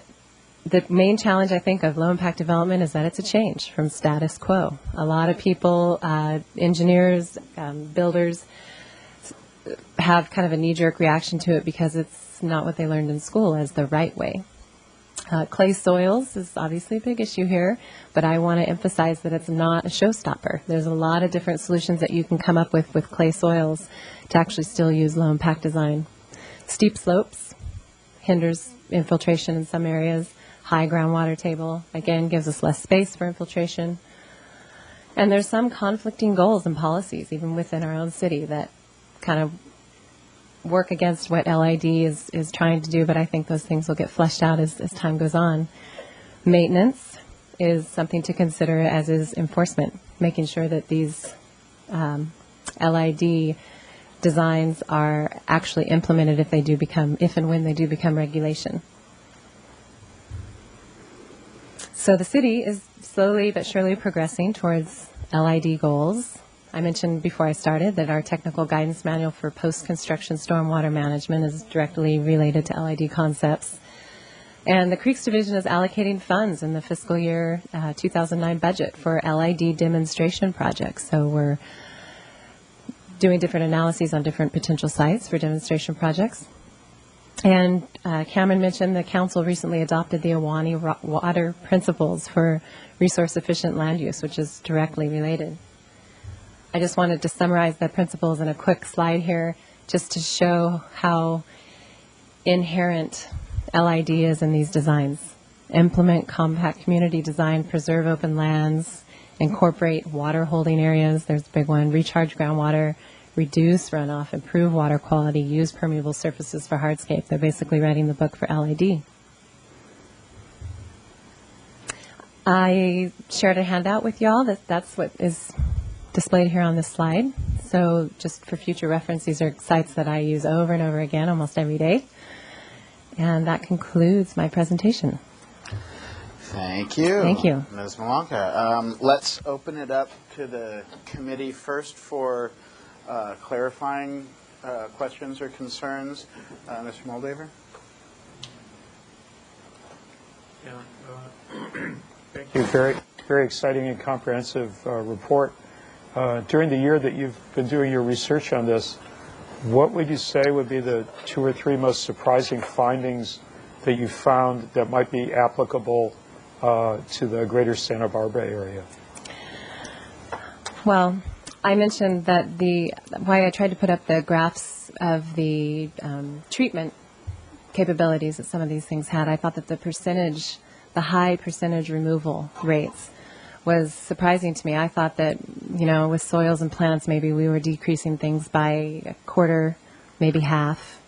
Speaker 13: main challenge, I think, of low-impact development is that it's a change from status quo. A lot of people, engineers, builders, have kind of a knee-jerk reaction to it because it's not what they learned in school as the right way. Clay soils is obviously a big issue here, but I want to emphasize that it's not a showstopper. There's a lot of different solutions that you can come up with clay soils to actually still use low-impact design. Steep slopes hinders infiltration in some areas. High groundwater table, again, gives us less space for infiltration. And there's some conflicting goals and policies, even within our own city, that kind of work against what LID is trying to do, but I think those things will get fleshed out as time goes on. Maintenance is something to consider, as is enforcement, making sure that these LID designs are actually implemented if and when they do become regulation. So the city is slowly but surely progressing towards LID goals. I mentioned before I started that our technical guidance manual for post-construction stormwater management is directly related to LID concepts. And the Creeks Division is allocating funds in the fiscal year 2009 budget for LID demonstration projects. So we're doing different analyses on different potential sites for demonstration projects. And Cameron mentioned the council recently adopted the Awanee Principles for resource-efficient land use, which is directly related. I just wanted to summarize the principles in a quick slide here just to show how inherent LID is in these designs. Implement compact community design, preserve open lands, incorporate water holding areas. There's a big one. Recharge groundwater, reduce runoff, improve water quality, use permeable surfaces for hardscape. They're basically writing the book for LID. I shared a handout with y'all. That's what is displayed here on this slide. So just for future reference, these are sites that I use over and over again almost every day. And that concludes my presentation.
Speaker 3: Thank you.
Speaker 13: Thank you.
Speaker 3: Ms. Malanka. Let's open it up to the committee first for clarifying questions or concerns. Mr. Moldaver?
Speaker 5: Thank you. Very, very exciting and comprehensive report. During the year that you've been doing your research on this, what would you say would be the 2 or 3 most surprising findings that you found that might be applicable to the greater Santa Barbara area?
Speaker 13: Well, I mentioned that why I tried to put up the graphs of the treatment capabilities that some of these things had. I thought that the high percentage removal rates was surprising to me. I thought that, with soils and plants, maybe we were decreasing things by a quarter, maybe half.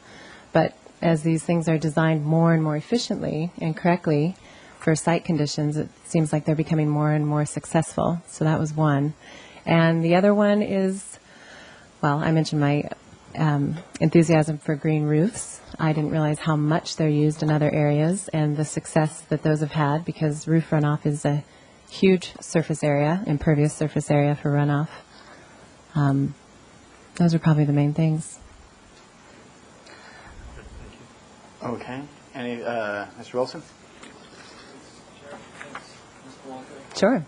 Speaker 13: But as these things are designed more and more efficiently and correctly for site conditions, it seems like they're becoming more and more successful. So that was one. And the other one is, well, I mentioned my enthusiasm for green roofs. I didn't realize how much they're used in other areas and the success that those have had, because roof runoff is a huge surface area, impervious surface area for runoff. Those are probably the main things.
Speaker 3: Okay. Any, Mr. Wilson?
Speaker 13: Sure.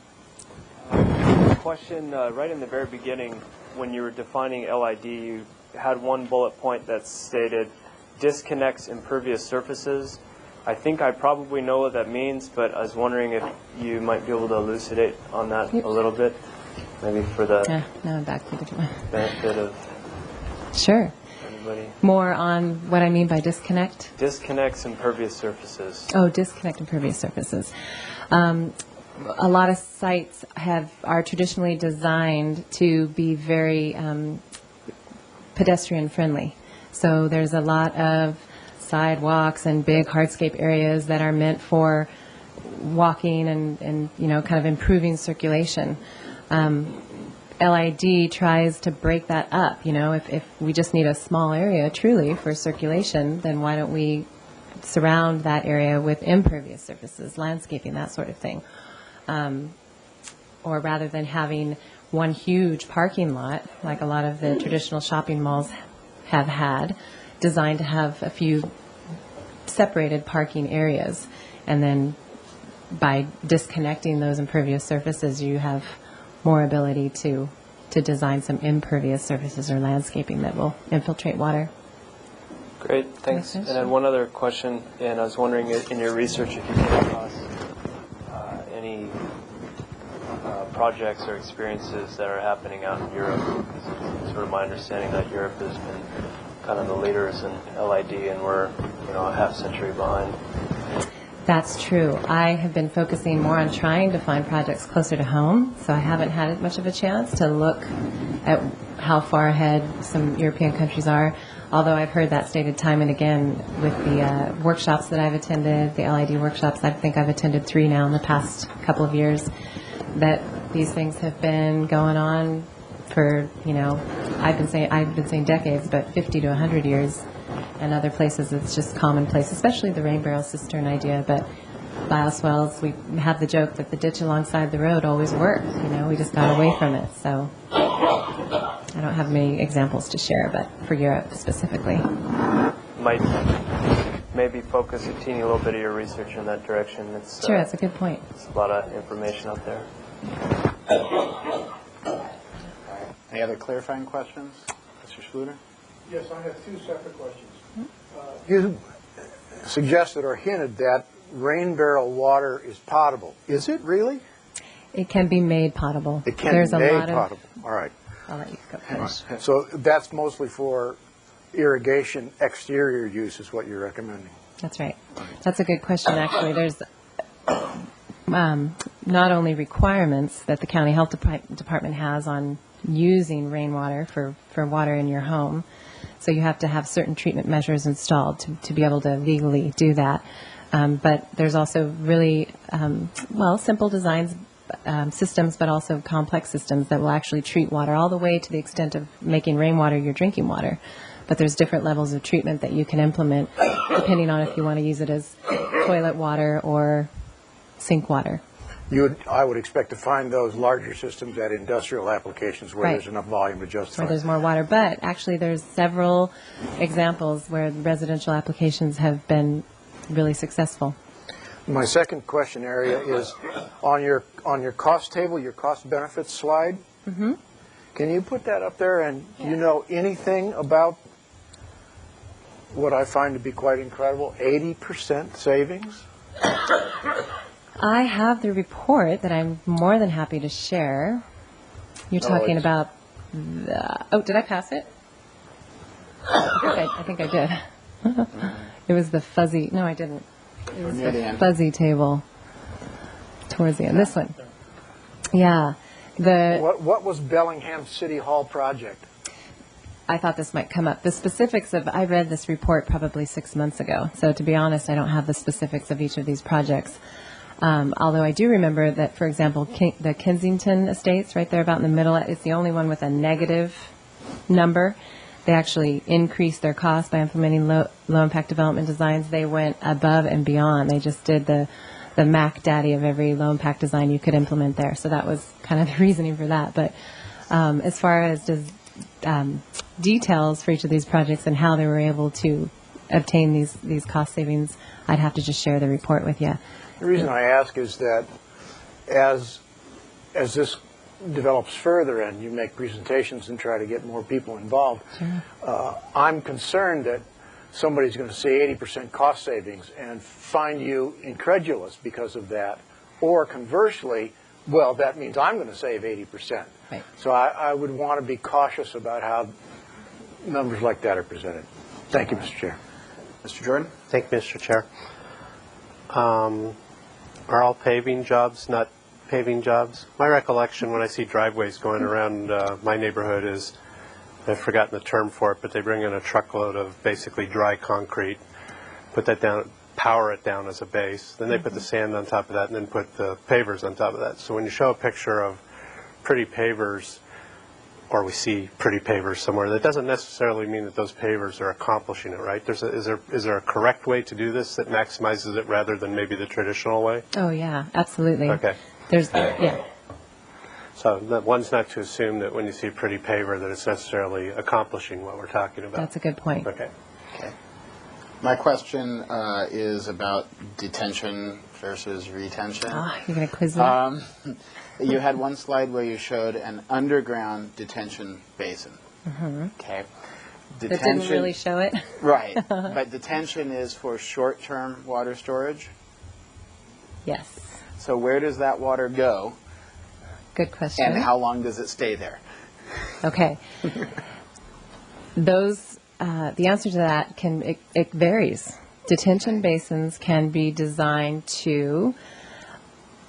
Speaker 11: Question right in the very beginning, when you were defining LID, you had one bullet point that stated disconnects impervious surfaces. I think I probably know what that means, but I was wondering if you might be able to elucidate on that a little bit, maybe for the benefit of
Speaker 13: Sure.
Speaker 11: everybody.
Speaker 13: More on what I mean by disconnect?
Speaker 11: Disconnects impervious surfaces.
Speaker 13: Oh, disconnect impervious surfaces. A lot of sites are traditionally designed to be very pedestrian friendly. So there's a lot of sidewalks and big hardscape areas that are meant for walking and kind of improving circulation. LID tries to break that up. If we just need a small area truly for circulation, then why don't we surround that area with impervious surfaces, landscaping, that sort of thing. Or rather than having one huge parking lot, like a lot of the traditional shopping malls have had, designed to have a few separated parking areas. And then by disconnecting those impervious surfaces, you have more ability to design some impervious surfaces or landscaping that will infiltrate water.
Speaker 11: Great, thanks. And then one other question, and I was wondering in your research if you came across any projects or experiences that are happening out in Europe. It's sort of my understanding that Europe has been kind of the leaders in LID, and we're a half century behind.
Speaker 13: That's true. I have been focusing more on trying to find projects closer to home, so I haven't had much of a chance to look at how far ahead some European countries are, although I've heard that stated time and again with the workshops that I've attended, the LID workshops. I think I've attended 3 now in the past couple of years, that these things have been going on for, I've been saying decades, but 50 to 100 years. And other places it's just commonplace, especially the rain barrel cistern idea. But BioSwells, we have the joke that the ditch alongside the road always worked. We just got away from it. So I don't have many examples to share, but for Europe specifically.
Speaker 11: Might maybe focus a teeny little bit of your research in that direction.
Speaker 13: Sure, that's a good point.
Speaker 11: There's a lot of information out there.
Speaker 3: Any other clarifying questions? Mr. Schluter?
Speaker 10: Yes, I have 2 separate questions. You suggested or hinted that rain barrel water is potable. Is it really?
Speaker 13: It can be made potable.
Speaker 10: It can
Speaker 13: There's
Speaker 10: be made
Speaker 13: a lot
Speaker 10: potable. All right.
Speaker 13: I'll let you go finish.
Speaker 10: So that's mostly for irrigation exterior use is what you're recommending.
Speaker 13: That's right. That's a good question, actually. There's not only requirements that the county health department has on using rainwater for water in your home. So you have to have certain treatment measures installed to be able to legally do that. But there's also really, simple designs, systems, but also complex systems that will actually treat water all the way to the extent of making rainwater your drinking water. But there's different levels of treatment that you can implement depending on if you want to use it as toilet water or sink water.
Speaker 10: I would expect to find those larger systems at industrial applications where there's enough volume to justify.
Speaker 13: Where there's more water. But actually there's several examples where residential applications have been really successful.
Speaker 10: My second question area is on your cost table, your cost benefits slide.
Speaker 13: Mm-hmm.
Speaker 10: Can you put that up there? And do you know anything about what I find to be quite incredible, 80% savings?
Speaker 13: I have the report that I'm more than happy to share. You're talking about did I pass it? I think I did. It was the fuzzy, no I didn't. It was the fuzzy table towards the end. This one. Yeah.
Speaker 10: What was Bellingham City Hall project?
Speaker 13: I thought this might come up. The specifics of, I read this report probably 6 months ago. So to be honest, I don't have the specifics of each of these projects. Although I do remember that, for example, the Kensington Estates, right there about in the middle, it's the only one with a negative number. They actually increased their cost by implementing low-impact development designs. They went above and beyond. They just did the Mac Daddy of every low-impact design you could implement there. So that was kind of the reasoning for that. But as far as details for each of these projects and how they were able to obtain these cost savings, I'd have to just share the report with you.
Speaker 10: The reason I ask is that as this develops further and you make presentations and try to get more people involved, I'm concerned that somebody's going to say 80% cost savings and find you incredulous because of that, or conversely, well, that means I'm going to save 80%.
Speaker 13: Right. So
Speaker 10: I would want to be cautious about how numbers like that are presented. Thank you, Mr. Chair.
Speaker 3: Mr. Jordan?
Speaker 2: Thank you, Mr. Chair. Are all paving jobs not paving jobs? My recollection when I see driveways going around my neighborhood is, I've forgotten the term for it, but they bring in a truckload of basically dry concrete, put that down, power it down as a base, then they put the sand on top of that, and then put the pavers on top of that. So when you show a picture of pretty pavers, or we see pretty pavers somewhere, that doesn't necessarily mean that those pavers are accomplishing it, right? Is there a correct way to do this that maximizes it rather than maybe the traditional way?
Speaker 13: Oh, yeah, absolutely.
Speaker 2: Okay. So one's not to assume that when you see a pretty paver that it's necessarily accomplishing what we're talking about.
Speaker 13: That's a good point.
Speaker 2: Okay.
Speaker 3: My question is about detention versus retention.
Speaker 13: You're going to quiz me?
Speaker 3: You had one slide where you showed an underground detention basin.
Speaker 13: Mm-hmm.
Speaker 3: Okay.
Speaker 13: That didn't really show it?
Speaker 3: Right. But detention is for short-term water storage?
Speaker 13: Yes.
Speaker 3: So where does that water go?
Speaker 13: Good question.
Speaker 3: And how long does it stay there?
Speaker 13: Okay. The answer to that it varies. Detention basins can be designed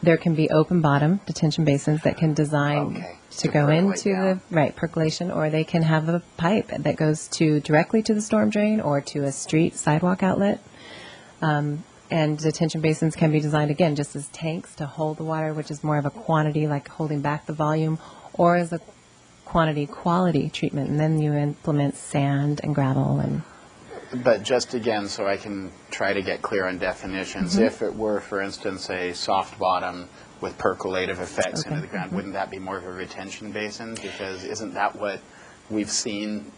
Speaker 13: there can be open bottom detention basins that can design to go into the percolation, or they can have a pipe that goes directly to the storm drain or to a street sidewalk outlet. And detention basins can be designed, again, just as tanks to hold the water, which is more of a quantity, like holding back the volume, or as a quality treatment. And then you implement sand and gravel.
Speaker 3: But just again, so I can try to get clear on definitions,
Speaker 13: Mm-hmm.
Speaker 3: if it were, for instance, a soft bottom with percolative effects into the ground, wouldn't that be more of a retention basin? Because isn't that what we've seen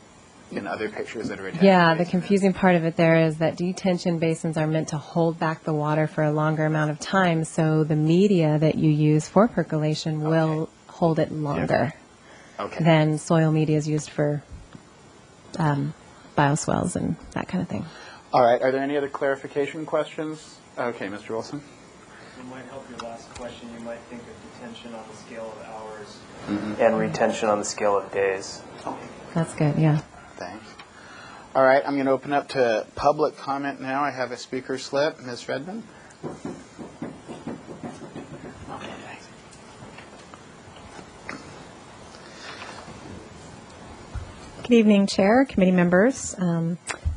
Speaker 3: in other pictures that are retention
Speaker 13: Yeah,
Speaker 3: basins?
Speaker 13: the confusing part of it there is that detention basins are meant to hold back the water for a longer amount of time, so the media that you use for percolation will hold it longer than soil media is used for BioSwells and that kind of thing.
Speaker 3: All right. Are there any other clarification questions? Okay, Mr. Wilson.
Speaker 11: It might help your last question. You might think of detention on the scale of hours and retention on the scale of days.
Speaker 13: That's good, yeah.
Speaker 3: Thanks. All right, I'm going to open up to public comment now. I have a speaker slip. Ms. Redmond. Okay, thanks.
Speaker 14: Good evening, Chair, committee members.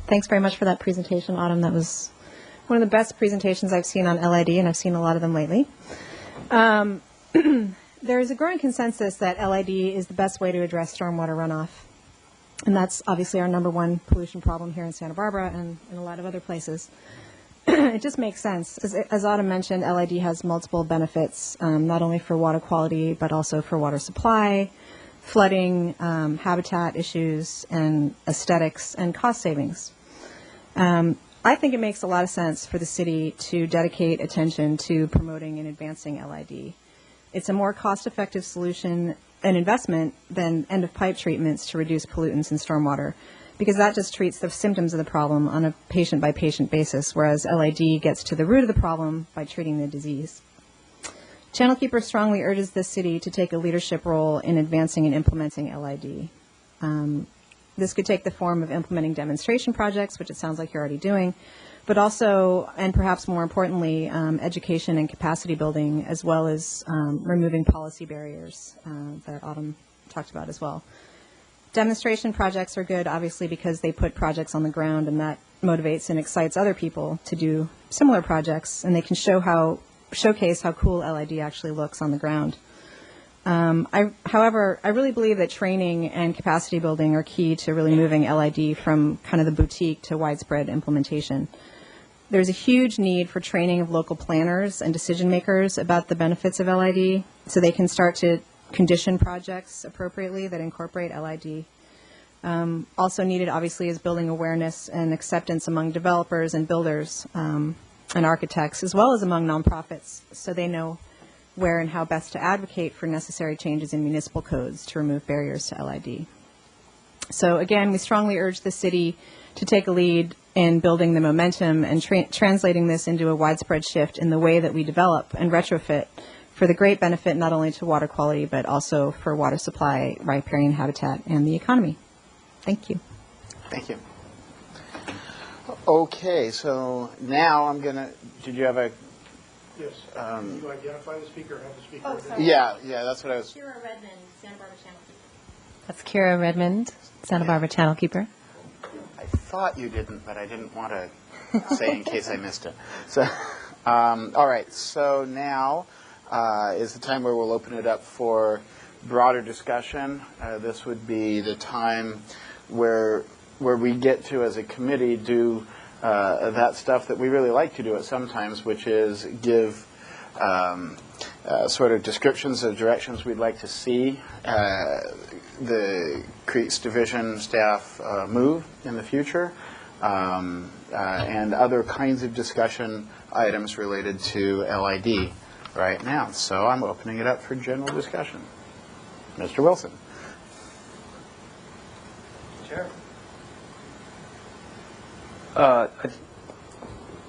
Speaker 14: Thanks very much for that presentation, Autumn. That was one of the best presentations I've seen on LID, and I've seen a lot of them lately. There is a growing consensus that LID is the best way to address stormwater runoff. And that's obviously our number one pollution problem here in Santa Barbara and in a lot of other places. It just makes sense. As Autumn mentioned, LID has multiple benefits, not only for water quality, but also for water supply, flooding, habitat issues, and aesthetics and cost savings. I think it makes a lot of sense for the city to dedicate attention to promoting and advancing LID. It's a more cost-effective solution and investment than end-of-pipe treatments to reduce pollutants in stormwater, because that just treats the symptoms of the problem on a patient-by-patient basis, whereas LID gets to the root of the problem by treating the disease. Channelkeeper strongly urges the city to take a leadership role in advancing and implementing LID. This could take the form of implementing demonstration projects, which it sounds like you're already doing, but also, and perhaps more importantly, education and capacity building, as well as removing policy barriers that Autumn talked about as well. Demonstration projects are good, obviously, because they put projects on the ground, and that motivates and excites other people to do similar projects, and they can showcase how cool LID actually looks on the ground. However, I really believe that training and capacity building are key to really moving LID from kind of the boutique to widespread implementation. There's a huge need for training of local planners and decision makers about the benefits of LID so they can start to condition projects appropriately that incorporate LID. Also needed, obviously, is building awareness and acceptance among developers and builders and architects, as well as among nonprofits, so they know where and how best to advocate for necessary changes in municipal codes to remove barriers to LID. So again, we strongly urge the city to take a lead in building the momentum and translating this into a widespread shift in the way that we develop and retrofit for the great benefit not only to water quality, but also for water supply, riparian habitat, and the economy. Thank you.
Speaker 3: Thank you. Okay, so now I'm going to, did you have a...
Speaker 10: Yes. Can you identify the speaker or have the speaker? Oh,
Speaker 14: sorry.
Speaker 3: Yeah, that's what I was...
Speaker 14: Kira Redmond, Santa Barbara Channelkeeper.
Speaker 13: That's Kira Redmond, Santa Barbara Channelkeeper.
Speaker 3: I thought you didn't, but I didn't want to say in case I missed it. So, all right, so now is the time where we'll open it up for broader discussion. This would be the time where we get to, as a committee, do that stuff that we really like to do it sometimes, which is give sort of descriptions of directions we'd like to see the Creeks Division staff move in the future, and other kinds of discussion items related to LID right now. So I'm opening it up for general discussion. Mr. Wilson.
Speaker 11: Chair.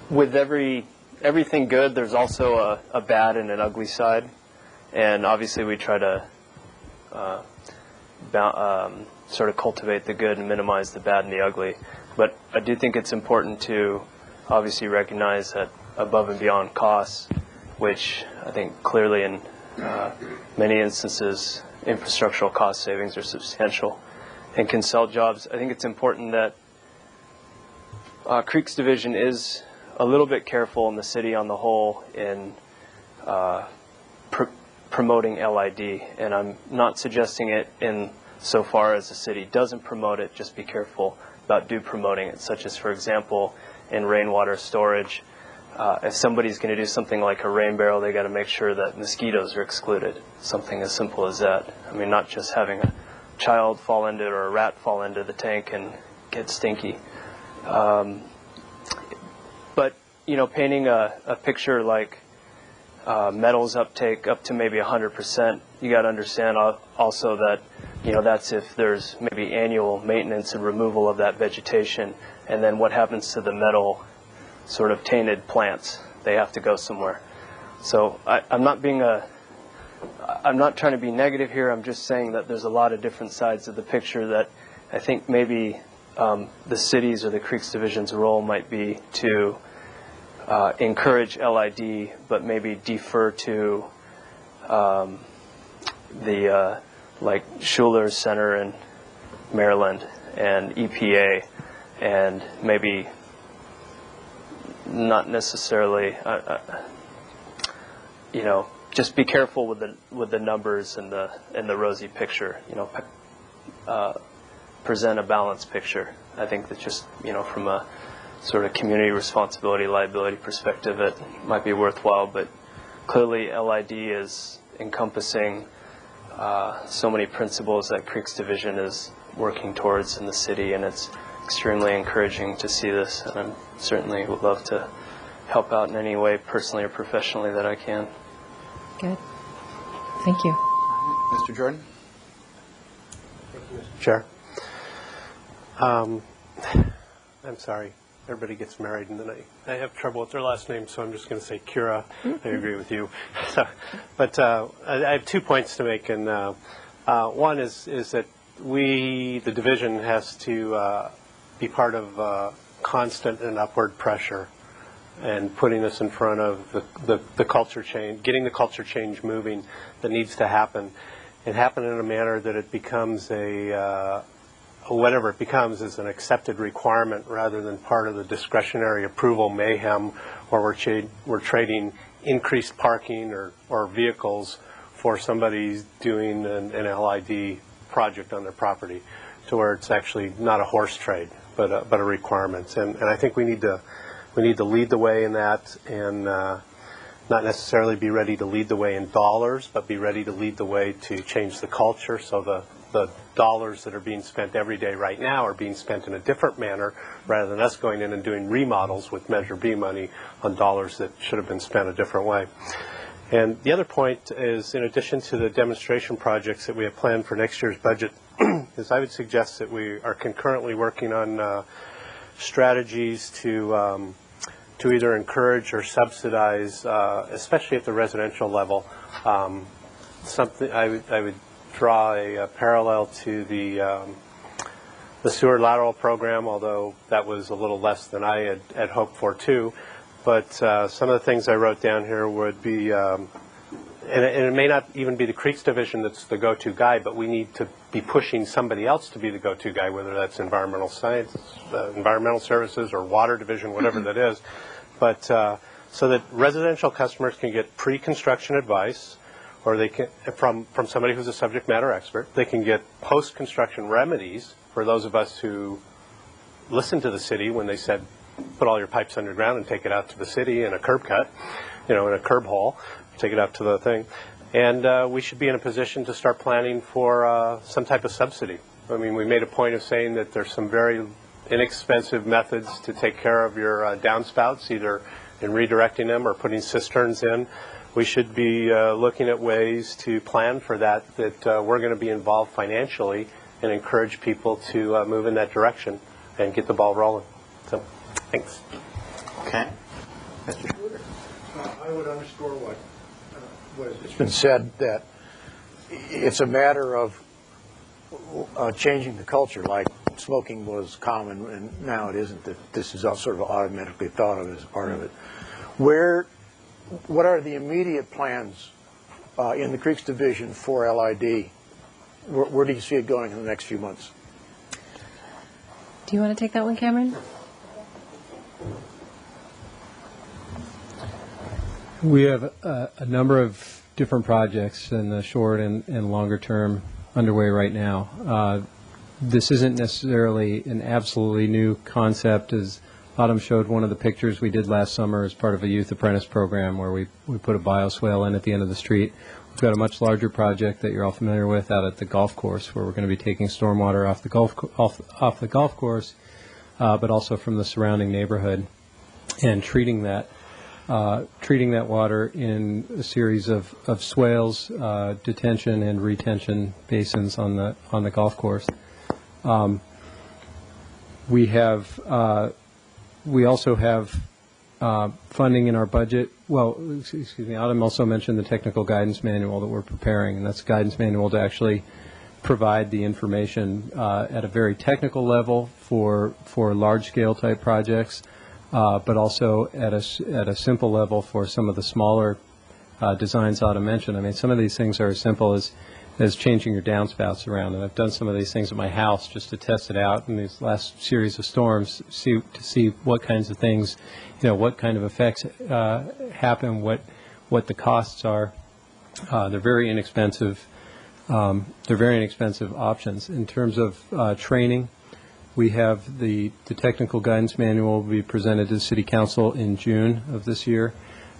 Speaker 11: With everything good, there's also a bad and an ugly side, and obviously we try to sort of cultivate the good and minimize the bad and the ugly. But I do think it's important to obviously recognize that above and beyond costs, which I think clearly in many instances infrastructural cost savings are substantial and can sell jobs, I think it's important that Creeks Division is a little bit careful in the city on the whole in promoting LID, and I'm not suggesting it in so far as the city doesn't promote it, just be careful about promoting it, such as, for example, in rainwater storage. If somebody's going to do something like a rain barrel, they got to make sure that mosquitoes are excluded, something as simple as that. I mean, not just having a child fall into it or a rat fall into the tank and get stinky. But, you know, painting a picture like metals uptake up to maybe 100%, you got to understand also that, you know, that's if there's maybe annual maintenance and removal of that vegetation, and then what happens to the metal sort of tainted plants. They have to go somewhere. So I'm not trying to be negative here. I'm just saying that there's a lot of different sides of the picture that I think maybe the city's or the Creeks Division's role might be to encourage LID, but maybe defer to the like Schuler Center in Maryland and EPA, and maybe not necessarily, you know, just be careful with the numbers and the rosy picture. You know, present a balanced picture. I think that just, you know, from a sort of community responsibility liability perspective, it might be worthwhile. But clearly, LID is encompassing so many principles that Creeks Division is working towards in the city, and it's extremely encouraging to see this, and I certainly would love to help out in any way, personally or professionally, that I can.
Speaker 13: Good. Thank you.
Speaker 3: Mr. Jordan?
Speaker 2: Chair. I'm sorry. Everybody gets married, and then I have trouble with their last name, so I'm just going to say Kira. I agree with you. But I have 2 points to make, and one is that the division has to be part of constant and upward pressure and putting us in front of the culture change, getting the culture change moving that needs to happen, and happen in a manner that it becomes whatever it becomes is an accepted requirement rather than part of the discretionary approval mayhem where we're trading increased parking or vehicles for somebody doing an LID project on their property, to where it's actually not a horse trade but a requirement. And I think we need to lead the way in that, and not necessarily be ready to lead the way in dollars, but be ready to lead the way to change the culture, so the dollars that are being spent every day right now are being spent in a different manner, rather than us going in and doing remodels with Measure B money on dollars that should have been spent a different way. And the other point is, in addition to the demonstration projects that we have planned for next year's budget, is I would suggest that we are concurrently working on strategies to either encourage or subsidize, especially at the residential level, something I would draw a parallel to the sewer lateral program, although that was a little less than I had hoped for too. But some of the things I wrote down here would be, and it may not even be the Creeks Division that's the go-to guy, but we need to be pushing somebody else to be the go-to guy, whether that's environmental science, environmental services, or water division, whatever that is. But so that residential customers can get pre-construction advice, or they can, from somebody who's a subject matter expert. They can get post-construction remedies for those of us who listened to the city when they said, put all your pipes underground and take it out to the city in a curb cut, in a curb hole, take it out to the thing. And we should be in a position to start planning for some type of subsidy. I mean, we made a point of saying that there's some very inexpensive methods to take care of your downspouts, either in redirecting them or putting cisterns in. We should be looking at ways to plan for that we're going to be involved financially and encourage people to move in that direction and get the ball rolling. So, thanks.
Speaker 3: Okay. Mr. Schluter.
Speaker 10: I would underscore what it's been said, that it's a matter of changing the culture. Like smoking was common, and now it isn't. That this is all sort of automatically thought of as a part of it. What are the immediate plans in the Creeks Division for LID? Where do you see it going in the next few months?
Speaker 13: Do you want to take that one, Cameron?
Speaker 7: We have a number of different projects in the short and longer term underway right now. This isn't necessarily an absolutely new concept. As Autumn showed, one of the pictures we did last summer as part of a youth apprentice program where we put a BioSwell in at the end of the street. We've got a much larger project that you're all familiar with out at the golf course, where we're going to be taking stormwater off the golf course, but also from the surrounding neighborhood, and treating that water in a series of swales, detention and retention basins on the golf course. We also have funding in our budget. Well, excuse me, Autumn also mentioned the technical guidance manual that we're preparing, and that's a guidance manual to actually provide the information at a very technical level for large-scale type projects, but also at a simple level for some of the smaller designs Autumn mentioned. I mean, some of these things are as simple as as changing your downspouts around. And I've done some of these things at my house just to test it out in these last series of storms, to see what kinds of things, what kind of effects happen, what the costs are. They're very inexpensive. They're very inexpensive options. In terms of training, we have the technical guidance manual will be presented to the City Council in June of this year.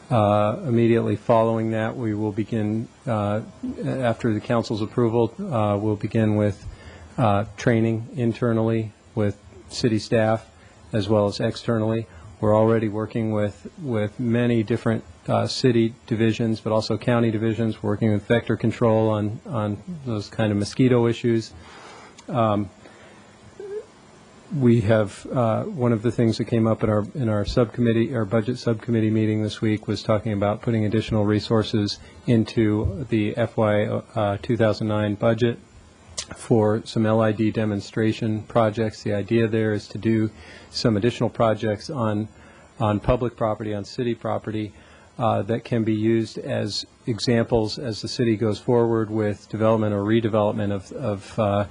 Speaker 7: Immediately following that, we will begin, after the Council's approval, we'll begin with training internally with city staff as well as externally. We're already working with many different city divisions, but also county divisions, working with vector control on those kind of mosquito issues. We have one of the things that came up in our subcommittee, our budget subcommittee meeting this week, was talking about putting additional resources into the FY 2009 budget for some LID demonstration projects. The idea there is to do some additional projects on public property, on city property, that can be used as examples as the city goes forward with development or redevelopment of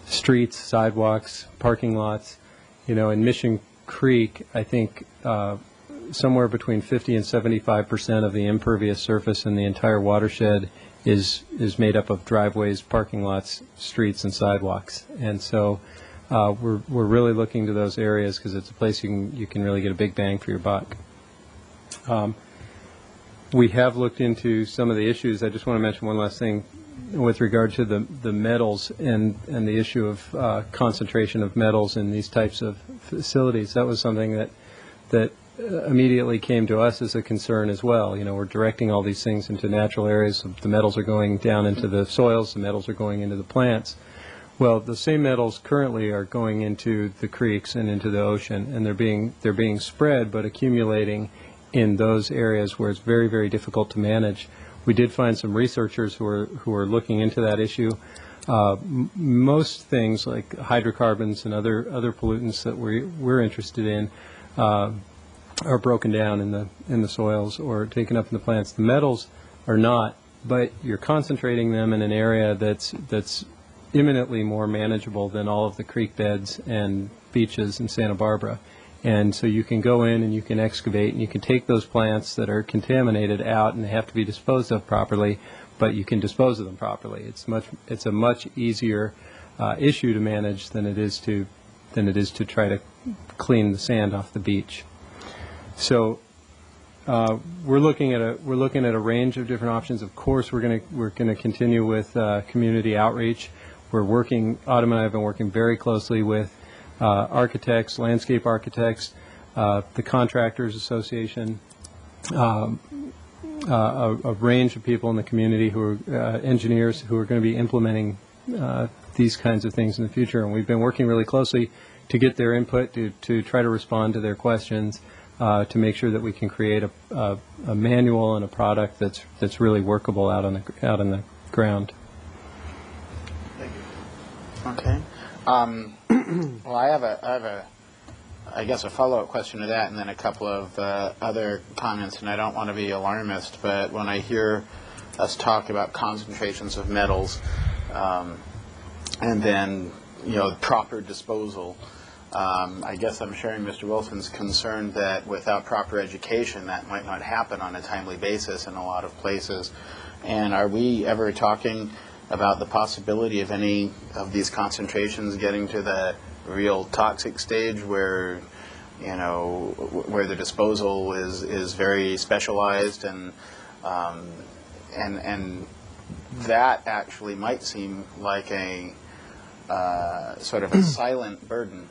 Speaker 7: streets, sidewalks, parking lots. In Mission Creek, I think somewhere between 50 and 75% of the impervious surface in the entire watershed is made up of driveways, parking lots, streets, and sidewalks. And so we're really looking to those areas because it's a place you can really get a big bang for your buck. We have looked into some of the issues. I just want to mention one last thing with regard to the metals and the issue of concentration of metals in these types of facilities. That was something that immediately came to us as a concern as well. We're directing all these things into natural areas. The metals are going down into the soils. The metals are going into the plants. Well, the same metals currently are going into the creeks and into the ocean, and they're being spread but accumulating in those areas where it's very, very difficult to manage. We did find some researchers who are looking into that issue. Most things like hydrocarbons and other pollutants that we're interested in are broken down in the soils or taken up in the plants. The metals are not, but you're concentrating them in an area that's imminently more manageable than all of the creek beds and beaches in Santa Barbara. And so you can go in and you can excavate and you can take those plants that are contaminated out and they have to be disposed of properly, but you can dispose of them properly. It's a much easier issue to manage than it is to try to clean the sand off the beach. So we're looking at a range of different options. Of course, we're going to continue with community outreach. Autumn and I have been working very closely with architects, landscape architects, the Contractors Association, a range of people in the community who are engineers who are going to be implementing these kinds of things in the future. And we've been working really closely to get their input, to try to respond to their questions, to make sure that we can create a manual and a product that's really workable out on the ground.
Speaker 3: Thank you. Okay. Well, I have a follow-up question to that, and then a couple of other comments. And I don't want to be alarmist, but when I hear us talk about concentrations of metals, and then proper disposal, I guess I'm sharing Mr. Wilson's concern that without proper education, that might not happen on a timely basis in a lot of places. And are we ever talking about the possibility of any of these concentrations getting to the real toxic stage where the disposal is very specialized and that actually might seem like a sort of a silent burden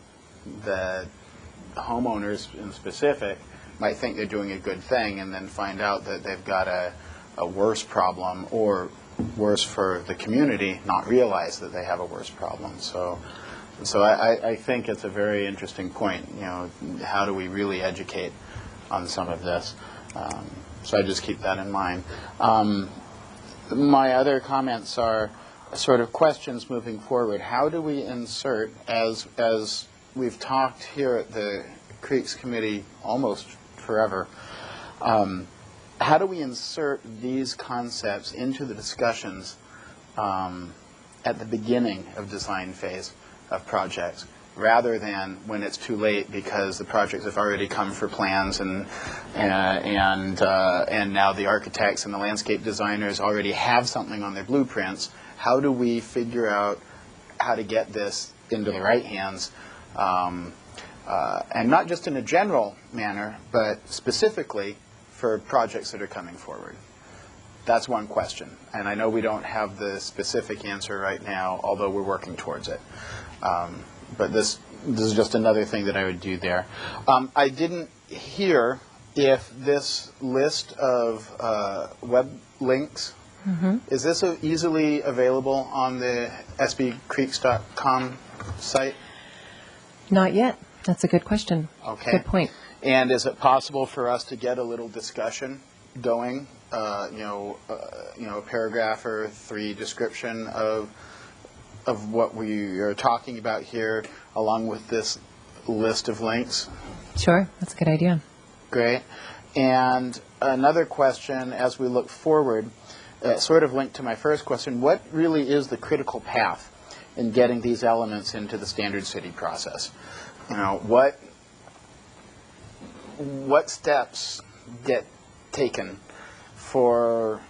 Speaker 3: that homeowners in specific might think they're doing a good thing and then find out that they've got a worse problem, or worse for the community, not realize that they have a worse problem. So I think it's a very interesting point. How do we really educate on some of this? So I just keep that in mind. My other comments are sort of questions moving forward. How do we insert, as we've talked here at the Creeks Committee almost forever, how do we insert these concepts into the discussions at the beginning of design phase of projects, rather than when it's too late because the projects have already come for plans and now the architects and the landscape designers already have something on their blueprints. How do we figure out how to get this into the right hands, and not just in a general manner, but specifically for projects that are coming forward? That's one question, and I know we don't have the specific answer right now, although we're working towards it. But this is just another thing that I would do there. I didn't hear if this list of web links, is this easily available on the sbcreeks.com site?
Speaker 13: Not yet. That's a good question.
Speaker 3: Okay.
Speaker 13: Good point.
Speaker 3: And is it possible for us to get a little discussion going, a paragraph or 3 description of what we are talking about here, along with this list of links?
Speaker 13: Sure. That's a good idea.
Speaker 3: Great. And another question as we look forward, sort of linked to my first question, what really is the critical path in getting these elements into the standard city process? What steps get taken for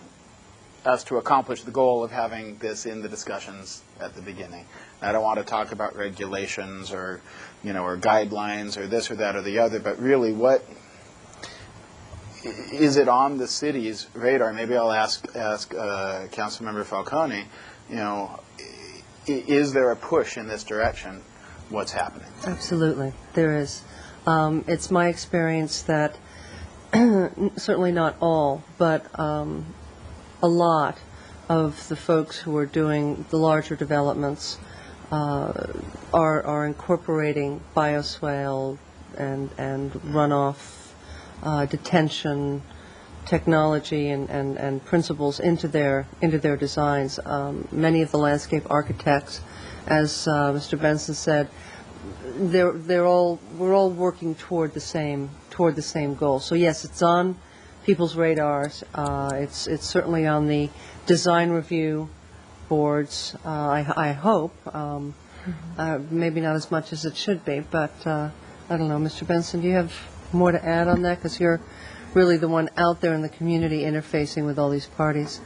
Speaker 3: us to accomplish the goal of having this in the discussions at the beginning? I don't want to talk about regulations or guidelines or this or that or the other, but really, what is it on the city's radar? Maybe I'll ask Councilmember Falcone. Is there a push in this direction? What's happening?
Speaker 9: Absolutely, there is. It's my experience that certainly not all, but a lot of the folks who are doing the larger developments are incorporating BioSwell and runoff, detention technology and principles into their designs. Many of the landscape architects, as Mr. Benson said, we're all working toward the same goal. So yes, it's on people's radars. It's certainly on the design review boards. I hope, maybe not as much as it should be, but I don't know. Mr. Benson, do you have more to add on that? Because you're really the one out there in the community interfacing with all these parties.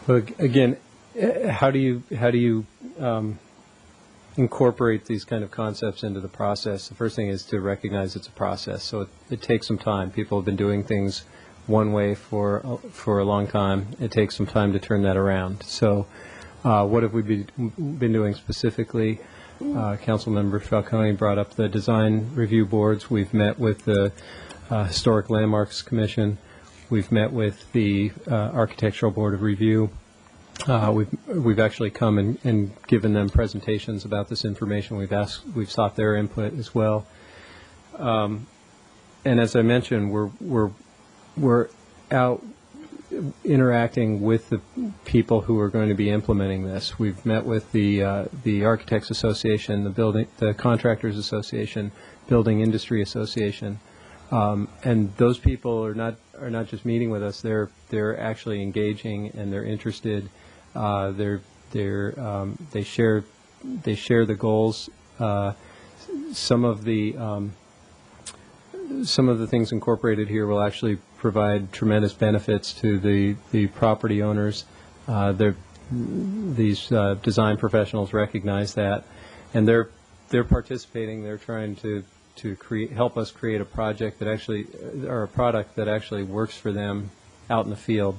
Speaker 7: But again, how do you incorporate these kind of concepts into the process? The first thing is to recognize it's a process. So it takes some time. People have been doing things one way for a long time. It takes some time to turn that around. So what have we been doing specifically? Councilmember Falcone brought up the design review boards. We've met with the Historic Landmarks Commission. We've met with the Architectural Board of Review. We've actually come and given them presentations about this information. We've sought their input as well. And as I mentioned, we're out interacting with the people who are going to be implementing this. We've met with the Architects Association, the Contractors Association, Building Industry Association, and those people are not just meeting with us. They're actually engaging and they're interested. They share the goals. Some of the things incorporated here will actually provide tremendous benefits to the property owners. These design professionals recognize that, and they're participating. They're trying to help us create a project that actually, or a product that actually works for them out in the field.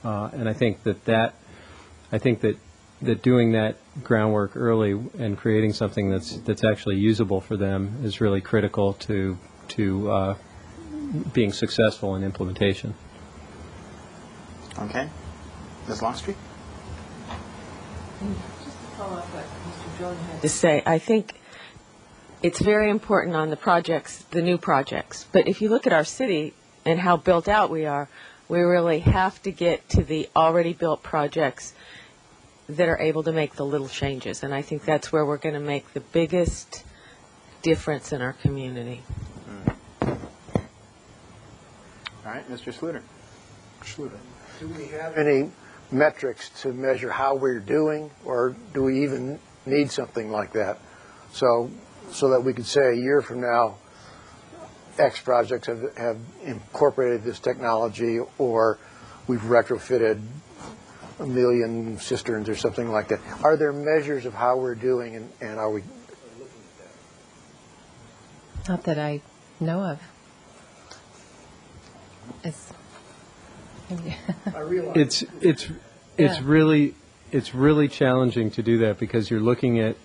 Speaker 7: And I think that doing that groundwork early and creating something that's actually usable for them is really critical to being successful in implementation.
Speaker 3: Okay. Ms. Longstreet?
Speaker 6: Just to follow up what Mr. Jordan had to say, I think it's very important on the projects, the new projects. But if you look at our city and how built out we are, we really have to get to the already built projects that are able to make the little changes. And I think that's where we're going to make the biggest difference in our community.
Speaker 3: All right, Mr. Schluter.
Speaker 10: Do we have any metrics to measure how we're doing, or do we even need something like that? So that we could say a year from now, X projects have incorporated this technology, or we've retrofitted 1 million cisterns or something like that. Are there measures of how we're doing, and are we?
Speaker 13: Not that I know of.
Speaker 7: It's really challenging to do that, because you're looking at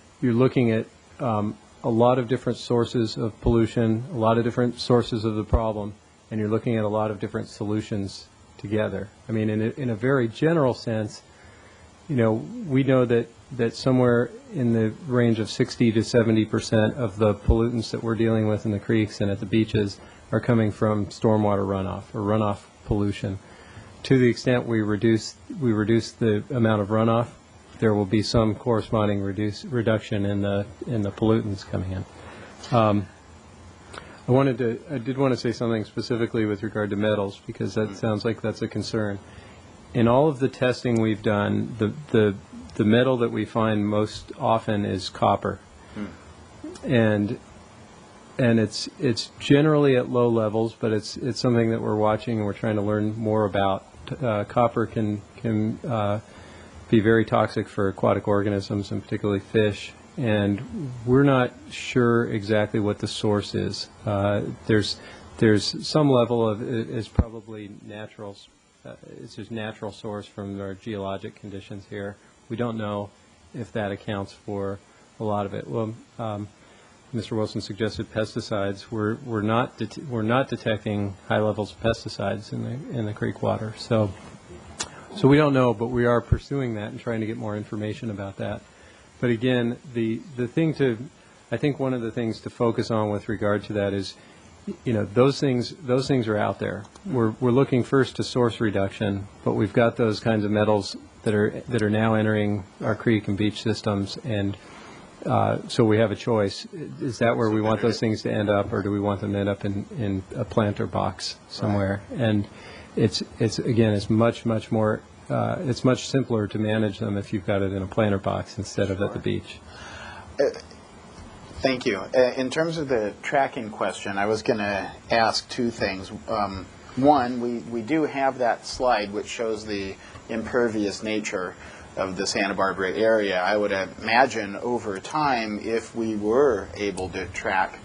Speaker 7: a lot of different sources of pollution, a lot of different sources of the problem, and you're looking at a lot of different solutions together. I mean, in a very general sense, we know that somewhere in the range of 60 to 70% of the pollutants that we're dealing with in the creeks and at the beaches are coming from stormwater runoff or runoff pollution. To the extent we reduce the amount of runoff, there will be some corresponding reduction in the pollutants coming in. I did want to say something specifically with regard to metals, because that sounds like that's a concern. In all of the testing we've done, the metal that we find most often is copper, and it's generally at low levels, but it's something that we're watching and we're trying to learn more about. Copper can be very toxic for aquatic organisms, and particularly fish, and we're not sure exactly what the source is. There's some level of it is probably natural. It's just natural source from our geologic conditions here. We don't know if that accounts for a lot of it. Well, Mr. Wilson suggested pesticides. We're not detecting high levels of pesticides in the creek water. So we don't know, but we are pursuing that and trying to get more information about that. But again, I think one of the things to focus on with regard to that is, those things are out there. We're looking first to source reduction, but we've got those kinds of metals that are now entering our creek and beach systems, and so we have a choice. Is that where we want those things to end up, or do we want them to end up in a planter box somewhere? Right. And it's much more. It's much simpler to manage them if you've got it in a planter box instead of at the beach.
Speaker 3: Thank you. In terms of the tracking question, I was going to ask two things. One, we do have that slide which shows the impervious nature of the Santa Barbara area. I would imagine over time, if we were able to track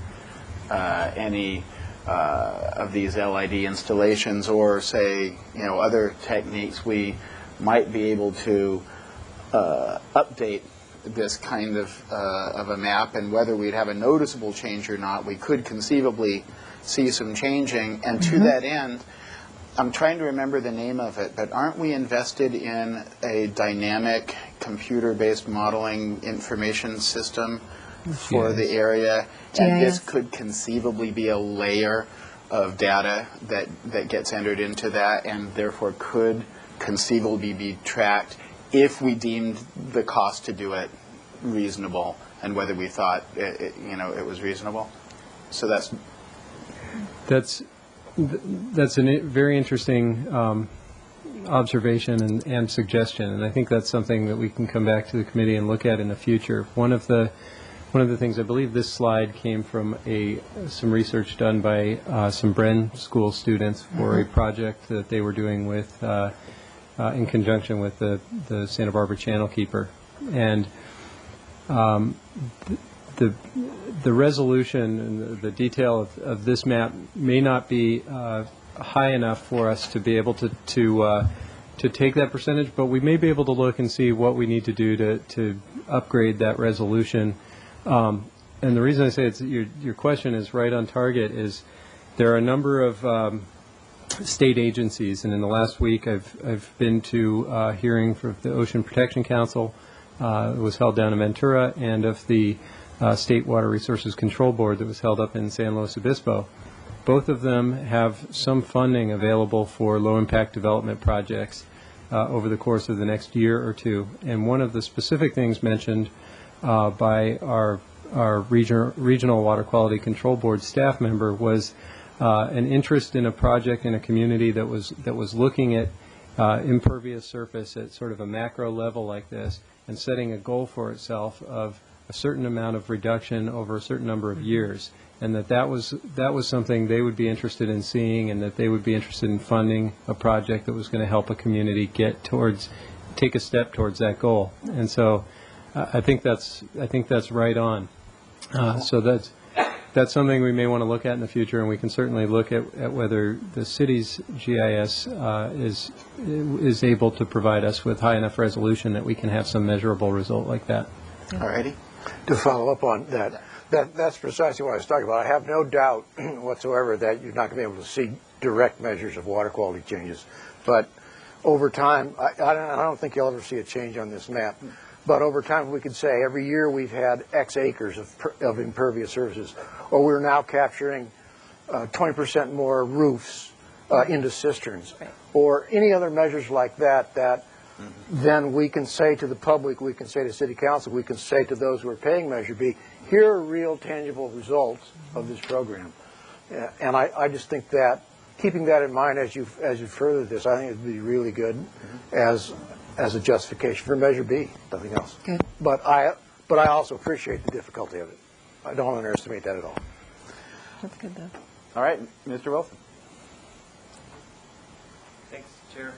Speaker 3: any of these LID installations, or say, other techniques, we might be able to update this kind of a map, and whether we'd have a noticeable change or not, we could conceivably see some changing. And to that end, I'm trying to remember the name of it, but aren't we invested in a dynamic computer-based modeling information system for the area? And this could conceivably be a layer of data that gets entered into that, and therefore could conceivably be tracked if we deemed the cost to do it reasonable, and whether we thought it was reasonable. So that's a very interesting observation and suggestion, and I think that's something that we can come back to the committee and look at in the future. One of the things, I believe this slide came from some research done by some Bren School students for a project that they were doing with in conjunction with the Santa Barbara Channel Keeper, and the resolution and the detail of this map may not be high enough for us to be able to take that percentage, but we may be able to look and see what we need to do to upgrade that resolution. And the reason I say your question is right on target is there are a number of state agencies, and in the last week I've been to a hearing for the Ocean Protection Council. It was held down in Ventura, and of the State Water Resources Control Board that was held up in San Luis Obispo. Both of them have some funding available for low-impact development projects over the course of the next year or two. And one of the specific things mentioned by our Regional Water Quality Control Board staff member was an interest in a project in a community that was looking at
Speaker 7: impervious surface at sort of a macro level like this and setting a goal for itself of a certain amount of reduction over a certain number of years, and that was something they would be interested in seeing, and that they would be interested in funding a project that was going to help a community take a step towards that goal. And so I think that's right on. So that's something we may want to look at in the future, and we can certainly look at whether the city's GIS is able to provide us with high enough resolution that we can have some measurable result like that.
Speaker 10: All righty. To follow up on that's precisely what I was talking about. I have no doubt whatsoever that you're not going to be able to see direct measures of water quality changes. But over time, I don't think you'll ever see a change on this map. But over time, we could say every year we've had X acres of impervious surfaces, or we're now capturing 20% more roofs into cisterns, or any other measures like that then we can say to the public, we can say to City Council, we can say to those who are paying Measure B, here are real tangible results of this program. And I just think that keeping that in mind as you further this, I think it would be really good as a justification for Measure B, nothing else.
Speaker 9: Good.
Speaker 10: But I also appreciate the difficulty of it. I don't underestimate that at all.
Speaker 9: That's good, though.
Speaker 3: All right, Mr. Wilson.
Speaker 11: Thanks, Chair.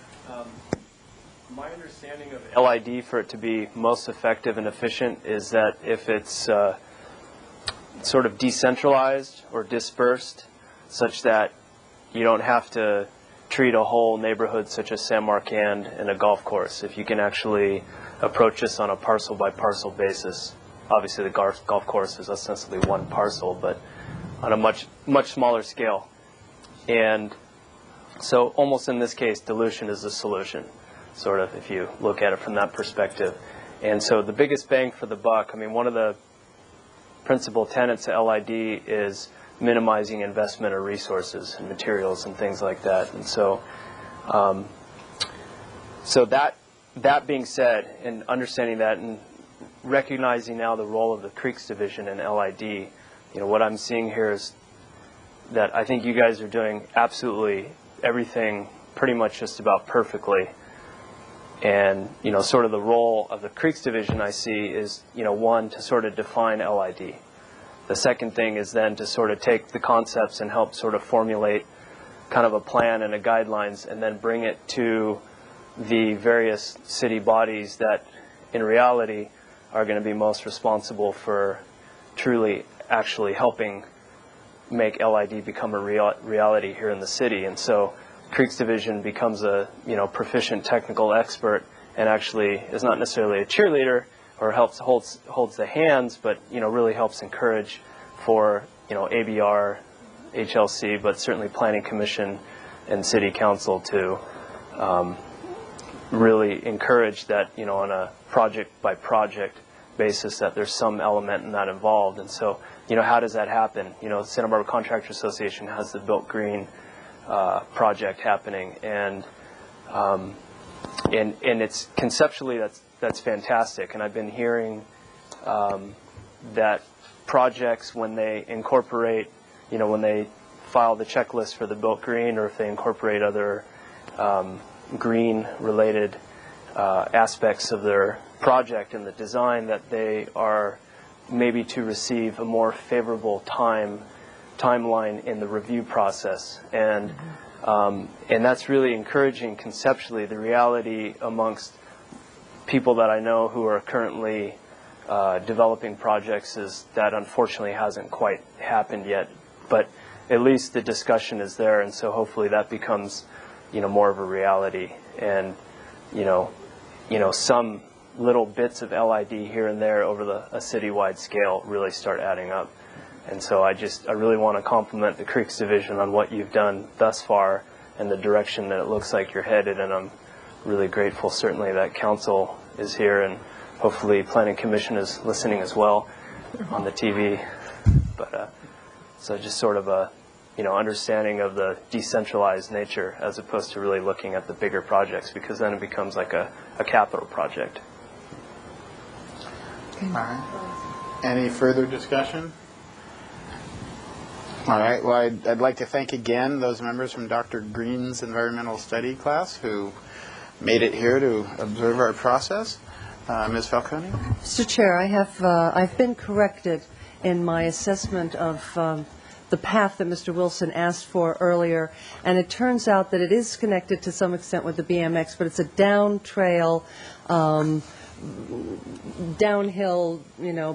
Speaker 11: My understanding of LID for it to be most effective and efficient is that if it's sort of decentralized or dispersed, such that you don't have to treat a whole neighborhood such as San Marquand and a golf course. If you can actually approach this on a parcel-by-parcel basis. Obviously, the golf course is ostensibly one parcel, but on a much smaller scale. And so almost in this case, dilution is the solution, sort of, if you look at it from that perspective. And so the biggest bang for the buck, I mean, one of the principal tenets of LID is minimizing investment of resources and materials and things like that. And so that being said, and understanding that and recognizing now the role of the Creeks Division in LID, what I'm seeing here is that I think you guys are doing absolutely everything pretty much just about perfectly. And, sort of the role of the Creeks Division I see is, one, to sort of define LID. The second thing is then to sort of take the concepts and help sort of formulate kind of a plan and a guidelines, and then bring it to the various city bodies that in reality are going to be most responsible for truly actually helping make LID become a reality here in the city. And so Creeks Division becomes a proficient technical expert, and actually is not necessarily a cheerleader or holds the hands, but really helps encourage for ABR, HLC, but certainly Planning Commission and City Council to really encourage that on a project by project basis that there's some element in that involved. And so how does that happen? Santa Barbara Contractors Association has the Built Green project happening, and it's conceptually that's fantastic. And I've been hearing that projects, when they incorporate, when they file the checklist for the Built Green, or if they incorporate other green-related aspects of their project and the design, that they are maybe to receive a more favorable timeline in the review process. And that's really encouraging conceptually. The reality amongst people that I know who are currently developing projects is that unfortunately hasn't quite happened yet, but at least the discussion is there, and so hopefully that becomes more of a reality. And some little bits of LID here and there over a citywide scale really start adding up. And so I really want to compliment the Creeks Division on what you've done thus far and the direction that it looks like you're headed. And I'm really grateful, certainly, that Council is here, and hopefully Planning Commission is listening as well on the TV. But so just sort of a understanding of the decentralized nature as opposed to really looking at the bigger projects, because then it becomes like a capital project.
Speaker 3: All right. Any further discussion? All right. Well, I'd like to thank again those members from Dr. Green's environmental study class who made it here to observe our process. Ms. Falcone?
Speaker 9: Mr. Chair, I've been corrected in my assessment of the path that Mr. Wilson asked for earlier, and it turns out that it is connected to some extent with the BMX, but it's a down trail, downhill,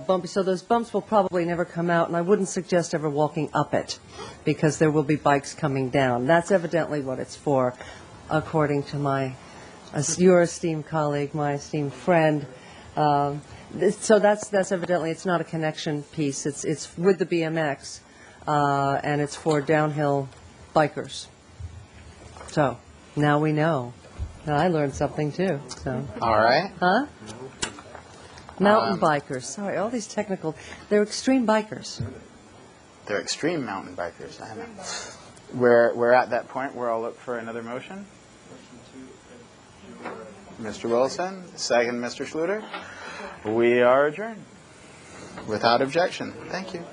Speaker 9: bumpy. So those bumps will probably never come out, and I wouldn't suggest ever walking up it because there will be bikes coming down. That's evidently what it's for, according to your esteemed colleague, my esteemed friend. So that's evidently, it's not a connection piece. It's with the BMX, and it's for downhill bikers. So now we know. I learned something too. So.
Speaker 3: All right.
Speaker 9: Huh? Mountain bikers. Sorry, all these technical. They're extreme bikers.
Speaker 3: They're extreme mountain bikers. I know. We're at that point where I'll look for another motion. Mr. Wilson, second, Mr. Schluter. We are adjourned. Without objection. Thank you.